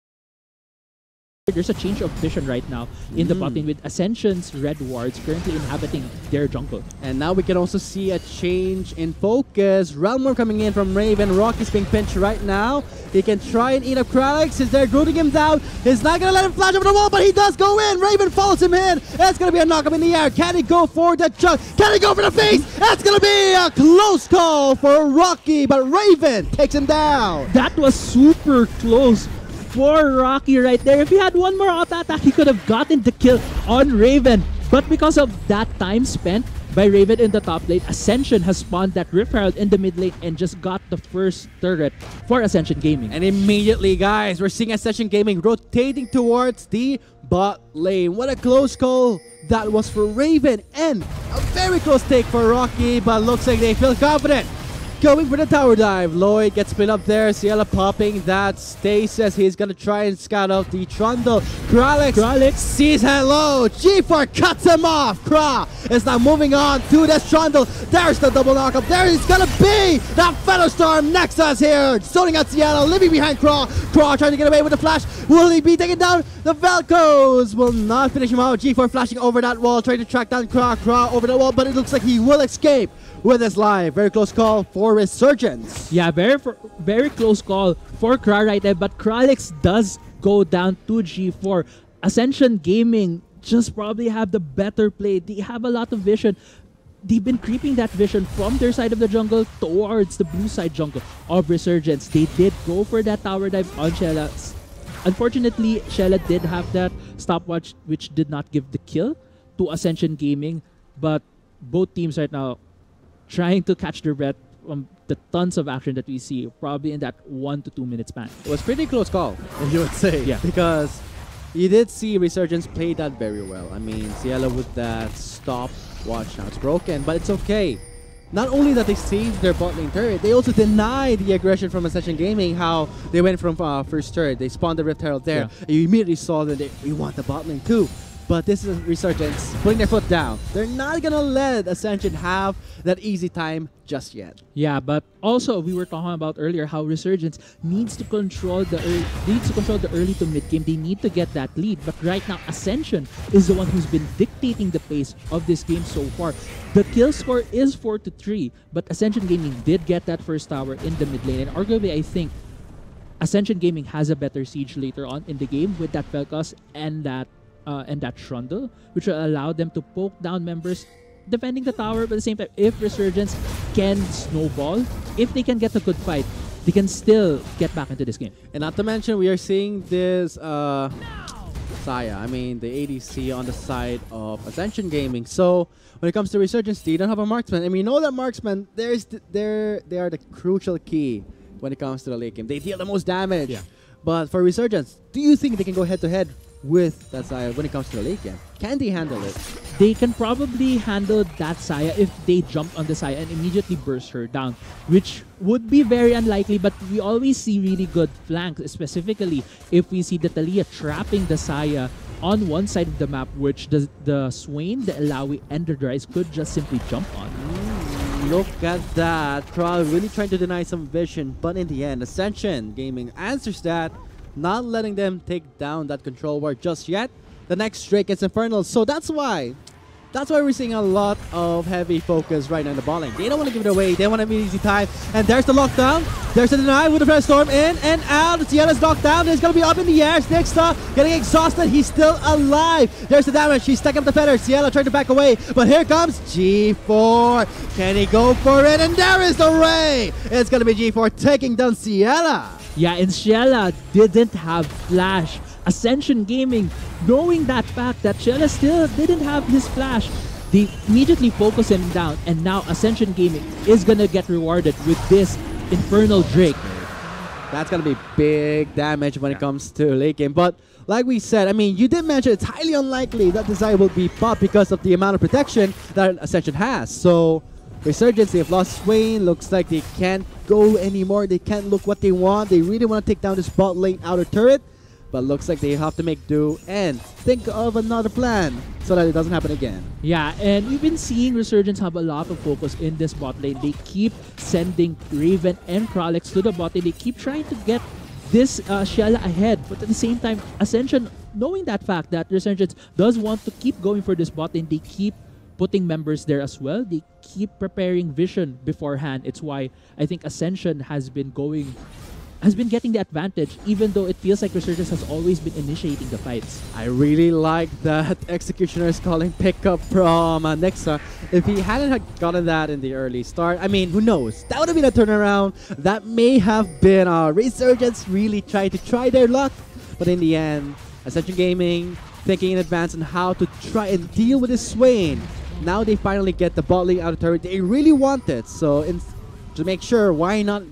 There's a change of vision right now in the bot lane with Ascension's red wards currently inhabiting their jungle. And now we can also see a change in focus. Realmor coming in from Raven. Rocky's being pinched right now. He can try and eat up Kralix. Is there rooting him down? He's not going to let him flash over the wall, but he does go in. Raven follows him in. It's going to be a knock up in the air. Can he go for the chunk? Can he go for the face? That's going to be a close call for Rocky, but Raven takes him down. That was super close for Rocky right there. If he had one more auto attack, he could have gotten the kill on Raven. But because of that time spent by Raven in the top lane, Ascension has spawned that Rift Herald in the mid lane and just got the first turret for Ascension Gaming. And immediately, guys, we're seeing Ascension Gaming rotating towards the bot lane. What a close call that was for Raven, and a very close take for Rocky, but looks like they feel confident. Going for the tower dive. Lloyd gets split up there. Ciela popping that stasis. He's gonna try and scout out the Trundle. Kralix sees hello. G4 cuts him off. Kra is now moving on to this Trundle. There's the double knockup. There is gonna be that Featherstorm Nexus here. Zoning out Ciela, living behind Kra. Kra trying to get away with the flash. Will he be taken down? The Velcos will not finish him out. G4 flashing over that wall, trying to track down Kra. Kra over the wall, but it looks like he will escape with his life. Very close call for Resurgence. Yeah, very close call for Kra right there, but Kralix does go down to G4. Ascension Gaming just probably have the better play. They have a lot of vision. They've been creeping that vision from their side of the jungle towards the blue side jungle of Resurgence. They did go for that tower dive on Shella. Unfortunately, Shella did have that stopwatch, which did not give the kill to Ascension Gaming, but both teams right now trying to catch their breath from the tons of action that we see, probably in that 1 to 2 minute span. It was pretty close call, you would say. Yeah. Because you did see Resurgence play that very well. I mean, Ciela with that stop watch, now it's broken, but it's okay. Not only that they saved their bot lane turret, they also denied the aggression from Ascension Gaming, how they went from first turret, they spawned the Rift Herald there, and you immediately saw that we want the bot lane too. But this is Resurgence putting their foot down. They're not gonna let Ascension have that easy time just yet. Yeah, but also we were talking about earlier how Resurgence needs to control the early to mid game. They need to get that lead. But right now, Ascension is the one who's been dictating the pace of this game so far. The kill score is 4-3, but Ascension Gaming did get that first tower in the mid lane. And arguably, I think Ascension Gaming has a better siege later on in the game with that Vel'Koz and that Trundle, which will allow them to poke down members defending the tower. But at the same time, if Resurgence can snowball, if they can get a good fight, they can still get back into this game. And not to mention, we are seeing this Saya. I mean, the ADC on the side of Ascension Gaming. So when it comes to Resurgence, they don't have a marksman. And we know that marksman, they are the crucial key when it comes to the late game. They deal the most damage. Yeah. But for Resurgence, do you think they can go head-to-head with that Saya when it comes to the late game? Can they handle it? They can probably handle that Saya if they jump on the Saya and immediately burst her down, which would be very unlikely, but we always see really good flanks, specifically if we see the Talia trapping the Saya on one side of the map, which the Swain, the Ilawi, and the Dries could just simply jump on. Look at that. Crowd really trying to deny some vision, but in the end, Ascension Gaming answers that, not letting them take down that control ward just yet. The next Drake gets Infernal, so that's why we're seeing a lot of heavy focus right now in the ball lane. They don't want to give it away. They want to be easy time. And there's the lockdown. There's the deny with the Flash Storm in and out. Ciela's knocked down. It's going to be up in the air. Nixta getting exhausted. He's still alive. There's the damage. He's stacking up the feather. Ciela trying to back away. But here comes G4. Can he go for it? And there is the Ray. It's going to be G4 taking down Ciela. Yeah, and Ciela didn't have flash. Ascension Gaming, knowing that fact that Ciela still didn't have his flash, they immediately focus him down, and now Ascension Gaming is gonna get rewarded with this Infernal Drake. That's gonna be big damage when it comes to late game. But like we said, I mean, you did mention it's highly unlikely that Desire will be popped because of the amount of protection that Ascension has. So Resurgence, they've lost Swain. Looks like they can't go anymore. They can't look what they want. They really want to take down this bot lane outer turret. But looks like they have to make do and think of another plan so that it doesn't happen again. Yeah, and we've been seeing Resurgence have a lot of focus in this bot lane. They keep sending Raven and Kralix to the bot lane. They keep trying to get this Ciela ahead. But at the same time, Ascension, knowing that fact that Resurgence does want to keep going for this bot lane, they keep putting members there as well. They keep preparing vision beforehand. It's why I think Ascension has been getting the advantage, even though it feels like Resurgence has always been initiating the fights. I really like that Executioner is calling pickup from Nexa. If he hadn't gotten that in the early start, I mean, who knows? That would have been a turnaround. That may have been Resurgence really trying to try their luck. But in the end, Ascension Gaming thinking in advance on how to try and deal with this Swain. Now they finally get the bot lane out of turret. They really want it. So to make sure, why not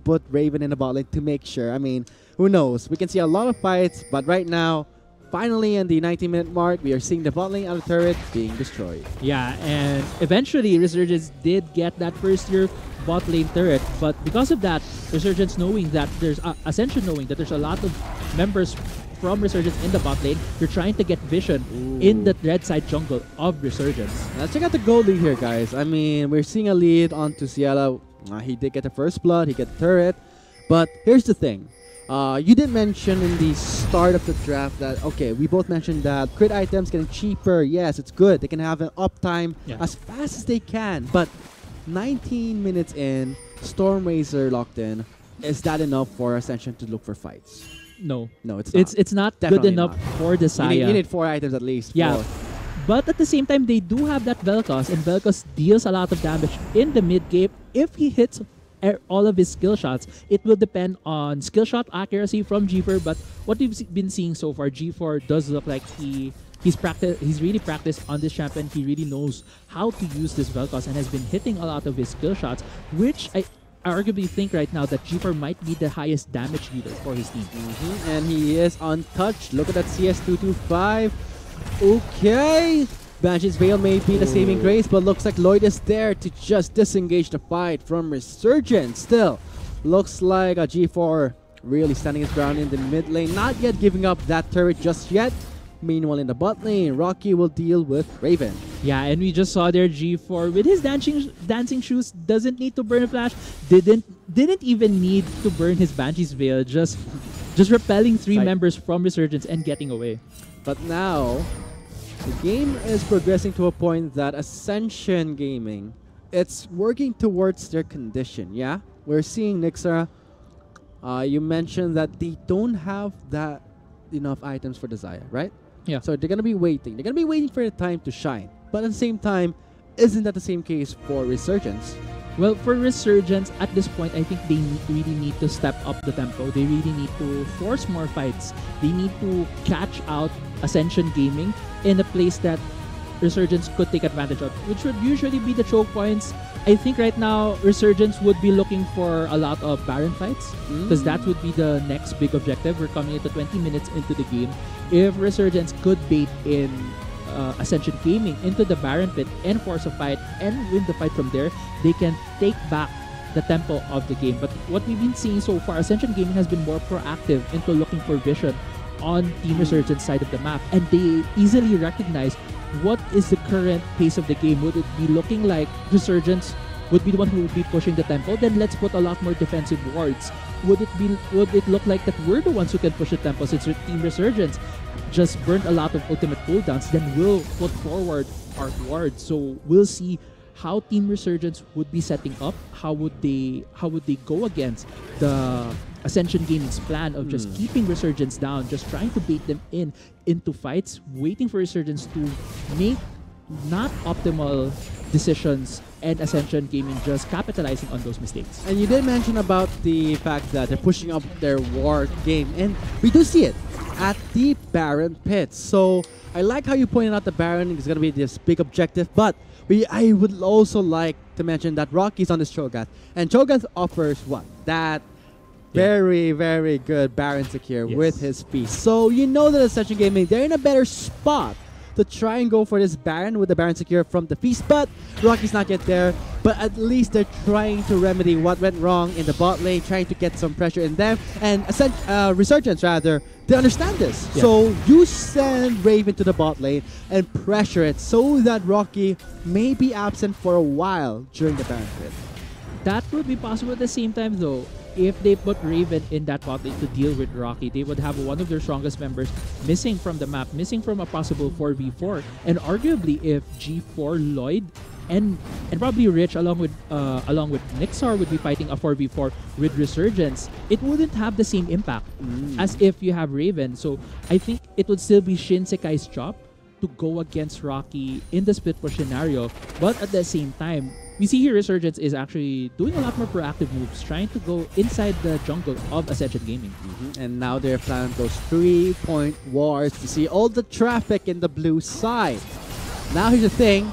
put Raven in the bot lane to make sure? I mean, who knows? We can see a lot of fights, but right now, finally in the 90-minute mark, we are seeing the bot lane out of turret being destroyed. Yeah, and eventually Resurgence did get that first year bot lane turret, but because of that, Resurgence knowing that there's Ascension knowing that there's a lot of members from Resurgence in the bot lane, they're trying to get vision in the red side jungle of Resurgence. Let's check out the gold lead here, guys. I mean, we're seeing a lead onto Ciela. He did get the first blood, he got the turret. But here's the thing. You did mention in the start of the draft that, okay, we both mentioned that crit items getting cheaper. Yes, it's good. They can have an uptime as fast as they can. But 19 minutes in, Storm Razor locked in. Is that enough for Ascension to look for fights? No. No, it's not. It's not Definitely good enough not. for the Saya. You need 4 items at least. Yeah. But at the same time, they do have that Vel'Koz, and Vel'Koz deals a lot of damage in the mid game. If he hits all of his skill shots, it will depend on skill shot accuracy from G4. But what we've been seeing so far, G4 does look like he's really practiced on this champion. He really knows how to use this Vel'Koz and has been hitting a lot of his skill shots, which I arguably think right now that G4 might be the highest damage dealer for his team. And he is untouched. Look at that CS225. Okay. Banshee's Veil may be the saving grace, but looks like Lloyd is there to just disengage the fight from Resurgence. Still, looks like a G4 really standing his ground in the mid lane. Not yet giving up that turret just yet. Meanwhile, in the bot lane, Rocky will deal with Raven. Yeah, and we just saw their G4 with his dancing shoes. Doesn't need to burn a flash. Didn't even need to burn his Banshee's Veil. Just repelling 3 members from Resurgence and getting away. But now, the game is progressing to a point that Ascension Gaming, it's working towards their condition, yeah? We're seeing Nixara. You mentioned that they don't have that enough items for Desire, right? Yeah. So they're going to be waiting. They're going to be waiting for the time to shine. But at the same time, isn't that the same case for Resurgence? Well, for Resurgence, at this point, I think they really need to step up the tempo. They really need to force more fights. They need to catch out Ascension Gaming in a place that Resurgence could take advantage of, which would usually be the choke points. I think right now, Resurgence would be looking for a lot of Baron fights, because that would be the next big objective. We're coming into 20 minutes into the game. If Resurgence could bait in Ascension Gaming into the Baron pit and force a fight and win the fight from there, they can take back the tempo of the game. But what we've been seeing so far, Ascension Gaming has been more proactive into looking for vision on Team Resurgence side of the map, and they easily recognize what is the current pace of the game. Would it be looking like Resurgence would be the one who would be pushing the tempo? Then let's put a lot more defensive wards. Would it look like that we're the ones who can push the tempo since Team Resurgence just burned a lot of ultimate cooldowns? Then we'll put forward our wards. So we'll see how Team Resurgence would be setting up. How would they go against the Ascension Gaming's plan of just keeping Resurgence down, just trying to bait them into fights, waiting for Resurgence to make not optimal decisions, and Ascension Gaming just capitalizing on those mistakes. And you did mention about the fact that they're pushing up their ward game, and we do see it at the Baron pit. So I like how you pointed out the Baron is going to be this big objective, but I would also like to mention that Rocky's on this Cho'Gath, and Cho'Gath offers what? That very, very good Baron secure with his feast. So you know that Ascension Gaming, they're in a better spot to try and go for this Baron with the Baron secure from the feast, but Rocky's not yet there. But at least they're trying to remedy what went wrong in the bot lane, trying to get some pressure in them. And Resurgence, rather, they understand this. Yeah. So you send Raven to the bot lane and pressure it so that Rocky may be absent for a while during the Baron pit. That would be possible. At the same time, though, if they put Raven in that bot lane to deal with Rocky, they would have one of their strongest members missing from the map, missing from a possible 4v4. And arguably, if G4, Lloyd, and probably Rich along with Nixar would be fighting a 4v4 with Resurgence, it wouldn't have the same impact as if you have Raven. So I think it would still be Shinsekai's job to go against Rocky in the split push scenario. But at the same time, we see here Resurgence is actually doing a lot more proactive moves, trying to go inside the jungle of Ascension Gaming. And now they're planning those 3-point wars to see all the traffic in the blue side. Now here's the thing.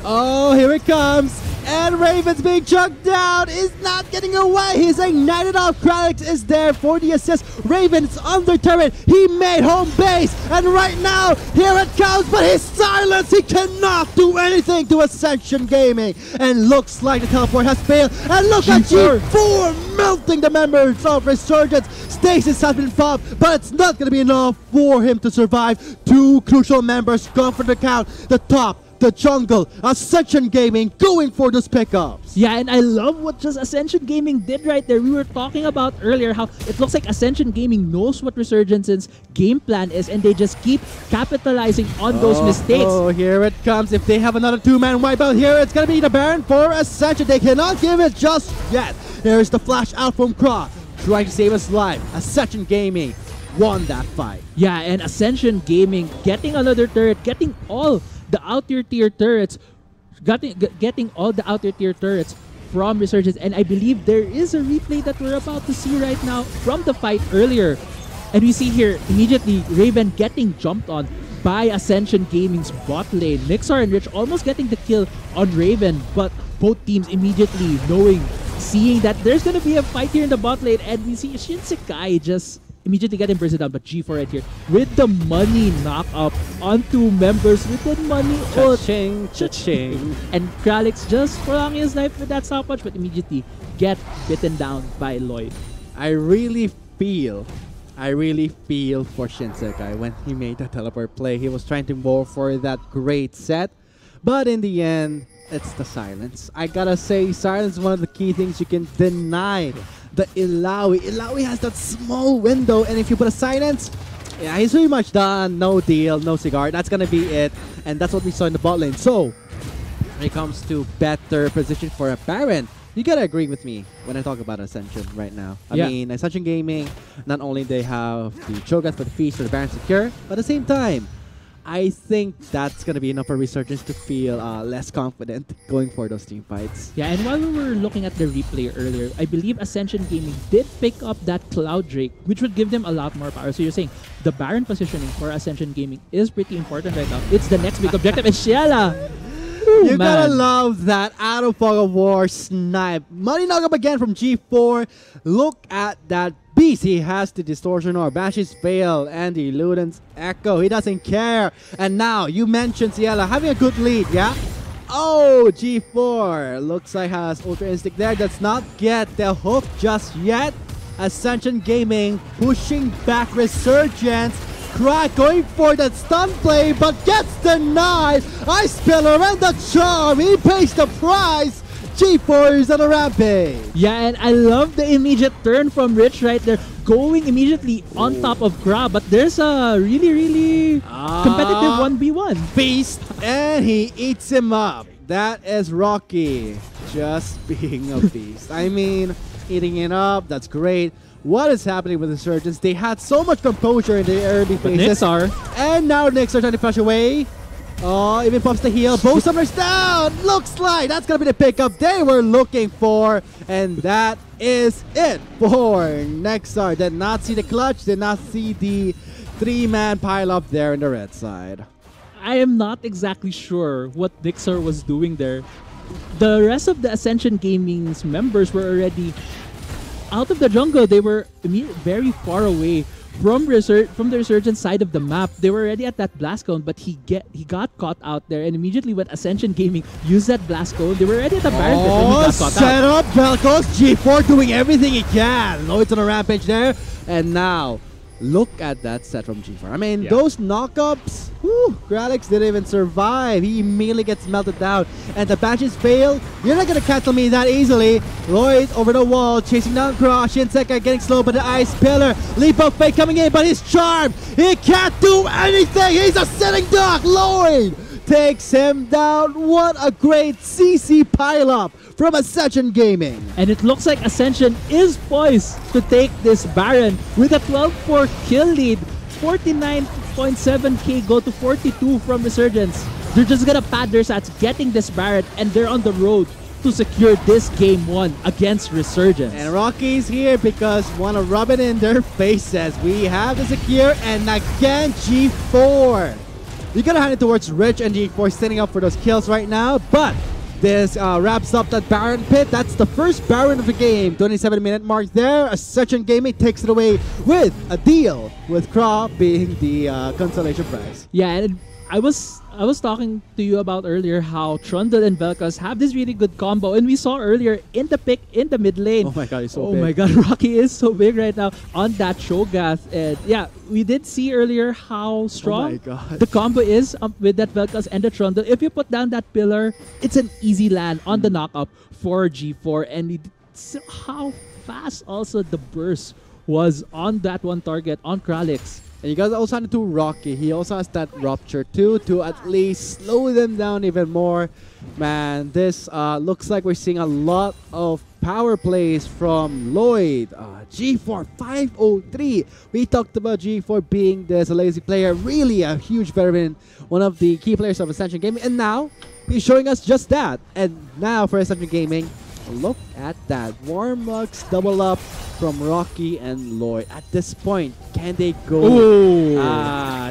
Oh, here it comes. And Raven's being chucked down. Is not getting away. He's ignited off. Kralix is there for the assist. Raven's under turret. He made home base. And right now, here it comes. But he's silenced. He cannot do anything to Ascension Gaming. And looks like the teleport has failed. And look at G4 melting the members of Resurgence. Stasis has been popped, but it's not going to be enough for him to survive. Two crucial members gone for the count. The top, the jungle, Ascension Gaming going for those pickups. Yeah, and I love what just Ascension Gaming did right there. We were talking about earlier how it looks like Ascension Gaming knows what Resurgence's game plan is, and they just keep capitalizing on those mistakes. Oh, here it comes. If they have another two-man wipeout here, it's going to be the Baron for Ascension. They cannot give it just yet. There's the flash out from Kra, trying to save his life. Ascension Gaming won that fight. Yeah, and Ascension Gaming getting another turret, getting all the outer tier turrets, getting all the outer tier turrets from Resurgence. And I believe there is a replay that we're about to see right now from the fight earlier. And we see here immediately Raven getting jumped on by Ascension Gaming's bot lane. Nixar and Rich almost getting the kill on Raven, but both teams immediately seeing that there's going to be a fight here in the bot lane, and we see Shinsekai just immediately getting bursted down, but G4 right here with the money knock up on two members with the money Cha-ching, cha-ching. And Kralix just prolonging his life with that stopwatch, but immediately get bitten down by Lloyd. I really feel for Shinsekai when he made the teleport play. He was trying to go for that great set, but in the end, it's the silence. I gotta say, silence is one of the key things you can deny the Illaoi. Illaoi has that small window, and if you put a silence, yeah, he's pretty much done. No deal, no cigar. That's gonna be it, and that's what we saw in the bot lane. So, when it comes to better position for a Baron, you gotta agree with me when I talk about Ascension right now. I mean, Ascension Gaming, not only they have the Cho'Gath for the Feast or the Baron secure, but at the same time, I think that's gonna be enough for Resurgence to feel less confident going for those team fights. Yeah, and while we were looking at the replay earlier, I believe Ascension Gaming did pick up that Cloud Drake, which would give them a lot more power. So you're saying the Baron positioning for Ascension Gaming is pretty important right now. It's the next big objective. And Shiela! You gotta love that out of fog of war snipe. Money knock up again from G4. Look at that beast. He has the distortion or Bashes fail and the Luden's echo. He doesn't care. And now you mentioned Ciela having a good lead, yeah? Oh, G4 looks like has Ultra Instinct there. Does not get the hook just yet. Ascension Gaming pushing back Resurgence. Crack going for the stun play, but gets denied. Ice Pillar and the charm. He pays the price. G4 is on a rampage. Yeah, and I love the immediate turn from Rich right there, going immediately on top of Kra. But there's a really competitive 1v1. Beast, and he eats him up. That is Rocky just being a beast. I mean, eating it up, that's great. What is happening with the Resurgence? They had so much composure in the early phases. And now Nyx are trying to flash away. Oh, even pops the heal. Both summoners down. Looks like that's going to be the pickup they were looking for. And that is it for Nexar. Did not see the clutch. Did not see the 3-man pile up there in the red side. I am not exactly sure what Nixar was doing there. The rest of the Ascension Gaming's members were already out of the jungle. They were very far away from the Resurgence side of the map. They were already at that blast cone, but he got caught out there, and immediately when Ascension Gaming used that blast cone, they were already at the Baron pit when he got caught set out. up Vel'Koz. G4 doing everything he can. Lloyd's on a rampage there, and now look at that set from G4. I mean, those knockups, Gralix didn't even survive. He immediately gets melted down. And the batches fail. You're not going to cancel me that easily. Lloyd over the wall, chasing down Cross. Shinseka getting slow by the Ice Pillar. Leap of Fate coming in, but he's charmed. He can't do anything. He's a sitting duck. Lloyd takes him down. What a great CC pileup from Ascension Gaming. And it looks like Ascension is poised to take this Baron with a 12-4 kill lead. 49.7k go to 42 from Resurgence. They're just gonna pad their stats getting this Baron, and they're on the road to secure this game 1 against Resurgence. And Rocky's here because wanna rub it in their faces. We have the secure, and again G4. You gotta hand it towards Rich and G4 standing up for those kills right now, but this wraps up that Baron pit. That's the first Baron of the game. 27-minute mark there. Ascension Gaming takes it away with a deal, with Kra being the consolation prize. Yeah, and I was talking to you about earlier how Trundle and Vel'Koz have this really good combo, and we saw earlier in the pick in the mid lane. Oh my god, he's so big. Oh my god, Rocky is so big right now on that Shogath. And yeah, we did see earlier how strong the combo is with that Vel'Koz and the Trundle. If you put down that pillar, it's an easy land on the knockup for G4, and how fast also the burst was on that one target on Kralix. And you guys also had to Rocky. He also has that Rupture too to at least slow them down even more. Man, this looks like we're seeing a lot of power plays from Lloyd. G4 503. We talked about G4 being this lazy player, really a huge veteran, one of the key players of Ascension Gaming, and now he's showing us just that. And now for Ascension Gaming, look at that Warmugs double up from Rocky and Lloyd. At this point, can they go?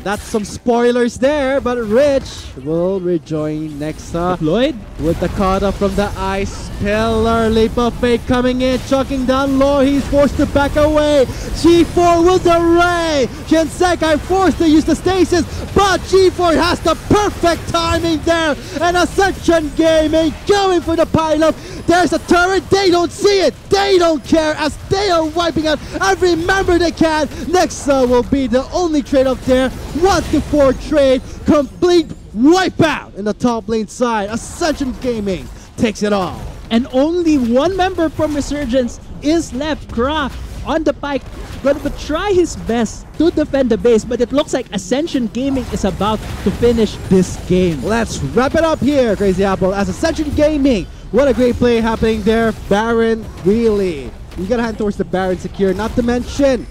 That's some spoilers there, but Rich will rejoin next up. Lloyd with the kata from the Ice Pillar. Leap of Fate coming in, chucking down Lloyd. He's forced to back away. G4 with the Ray. Shinsekai forced to use the stasis, but G4 has the perfect timing there. And Ascension Gaming going for the pileup. There's a turret. They don't see it. They don't care as they are wiping out every member they can. Nexa will be the only trade up there. 1-4 trade. Complete wipeout in the top lane side. Ascension Gaming takes it all. And only one member from Resurgence is left. Kra on the pike. Going to try his best to defend the base, but it looks like Ascension Gaming is about to finish this game. Let's wrap it up here, Crazy Apple, as Ascension Gaming. What a great play happening there. Baron, really. You gotta hand towards the Baron secure, not to mention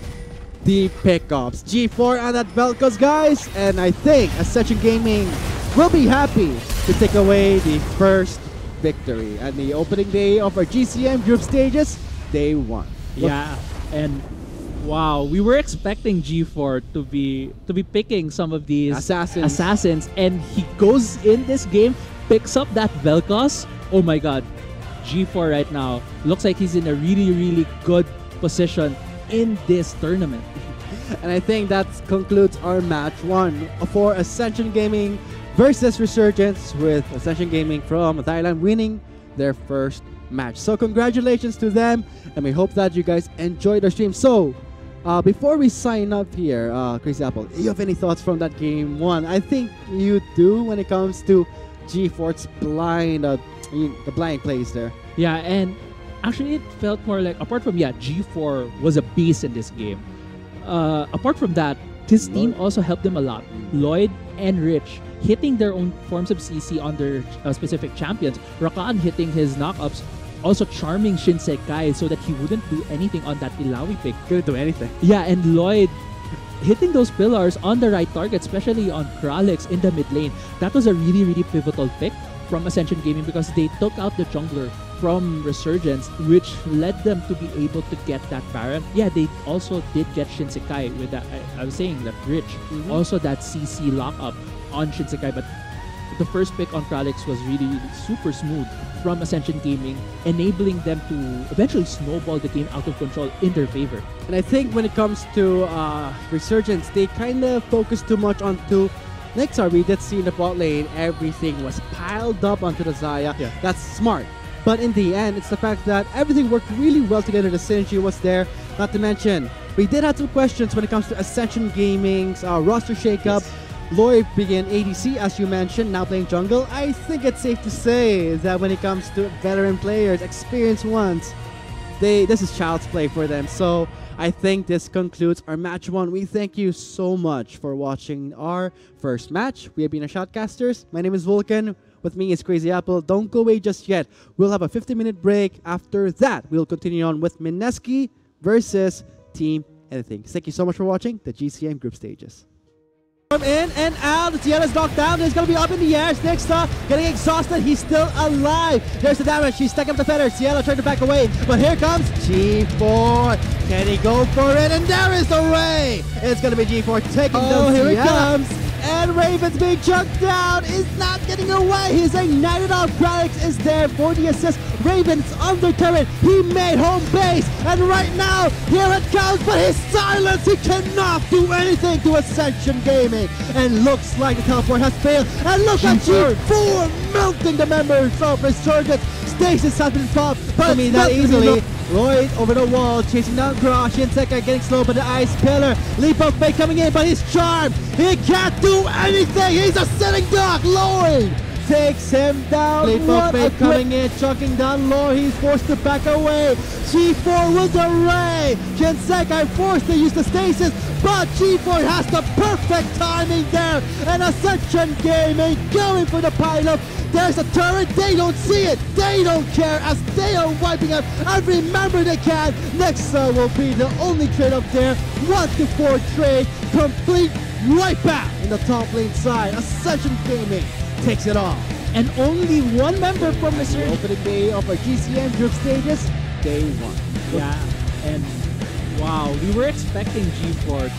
the pickups. G4 and that Velcos, guys, and I think Ascension Gaming will be happy to take away the first victory at the opening day of our GCM group stages, day 1. Yeah, and wow, we were expecting G4 to be picking some of these assassins, and he goes in this game, picks up that Velcos. Oh my god, G4 right now looks like he's in a really good position in this tournament. And I think that concludes our match 1 for Ascension Gaming versus Resurgence, with Ascension Gaming from Thailand winning their first match. So congratulations to them, and we hope that you guys enjoyed our stream. So before we sign up here, Crazy Apple, you have any thoughts from that game 1? I think you do when it comes to G4's blind, the blind plays there. Yeah, and actually it felt more like, apart from G4 was a beast in this game. Apart from that, his team also helped them a lot. Lloyd and Rich hitting their own forms of CC on their specific champions. Rakan hitting his knockups, also charming Shinsekai so that he wouldn't do anything on that Ilawi pick. Couldn't do anything. Yeah, and Lloyd hitting those pillars on the right target, especially on Kralix in the mid lane. That was a really pivotal pick from Ascension Gaming because they took out the jungler from Resurgence, which led them to be able to get that Baron. Yeah, they also did get Shinsekai with that. I was saying that Rich, also that CC lockup on Shinsekai, but the first pick on Kralix was really super smooth from Ascension Gaming, enabling them to eventually snowball the game out of control in their favor. And I think when it comes to Resurgence, they kind of focused too much onto Nexar. We did see in the bot lane, everything was piled up onto the Xayah. Yeah. That's smart. But in the end, it's the fact that everything worked really well together. The synergy was there. Not to mention, we did have some questions when it comes to Ascension Gaming's roster shakeup. Yes. Lloyd began ADC, as you mentioned, now playing jungle. I think it's safe to say that when it comes to veteran players, experienced ones, this is child's play for them. So I think this concludes our match 1. We thank you so much for watching our first match. We have been a Shoutcasters. My name is Vulcan. With me is Crazy Apple. Don't go away just yet. We'll have a 50-minute break. After that, we'll continue on with Mineski versus Team Anything. Thank you so much for watching the GCM group stages. From in and out, Sierra's knocked down. He's gonna be up in the air. Nixta getting exhausted. He's still alive. There's the damage. She's stuck up the feather. Sierra trying to back away, but here comes G4. Can he go for it? And there is the ray. It's gonna be G4 taking down Sierra. Here it comes. And Raven's being chucked down. Is not getting away. He's ignited off. Kralix is there for the assist. Raven's under turret. He made home base. And right now, here it comes. But he's silenced. He cannot do anything to Ascension Gaming. And looks like the teleport has failed. And look at G4 melting the members of Resurgence. Stasis has been popped, but not easily. Lloyd over the wall, chasing down Crush. Shinsekai getting slow, but the Ice Pillar. Leap of Faith coming in, but he's charmed. He can't do anything. He's a sitting duck. Lloyd takes him down. Leap of Faith coming in, chucking down Lloyd. He's forced to back away. G4 with the ray. Shinsekai forced to use the stasis, but G4 has the perfect timing there. And Ascension Gaming going for the pileup. There's a turret, they don't see it, they don't care as they are wiping out every member they can. Nexa will be the only trade up there. 1-4 trade, complete wipeout in the top lane side. Ascension Gaming takes it off. And only one member from the opening day of our GCM group stages, day 1. Yeah, and wow, we were expecting G4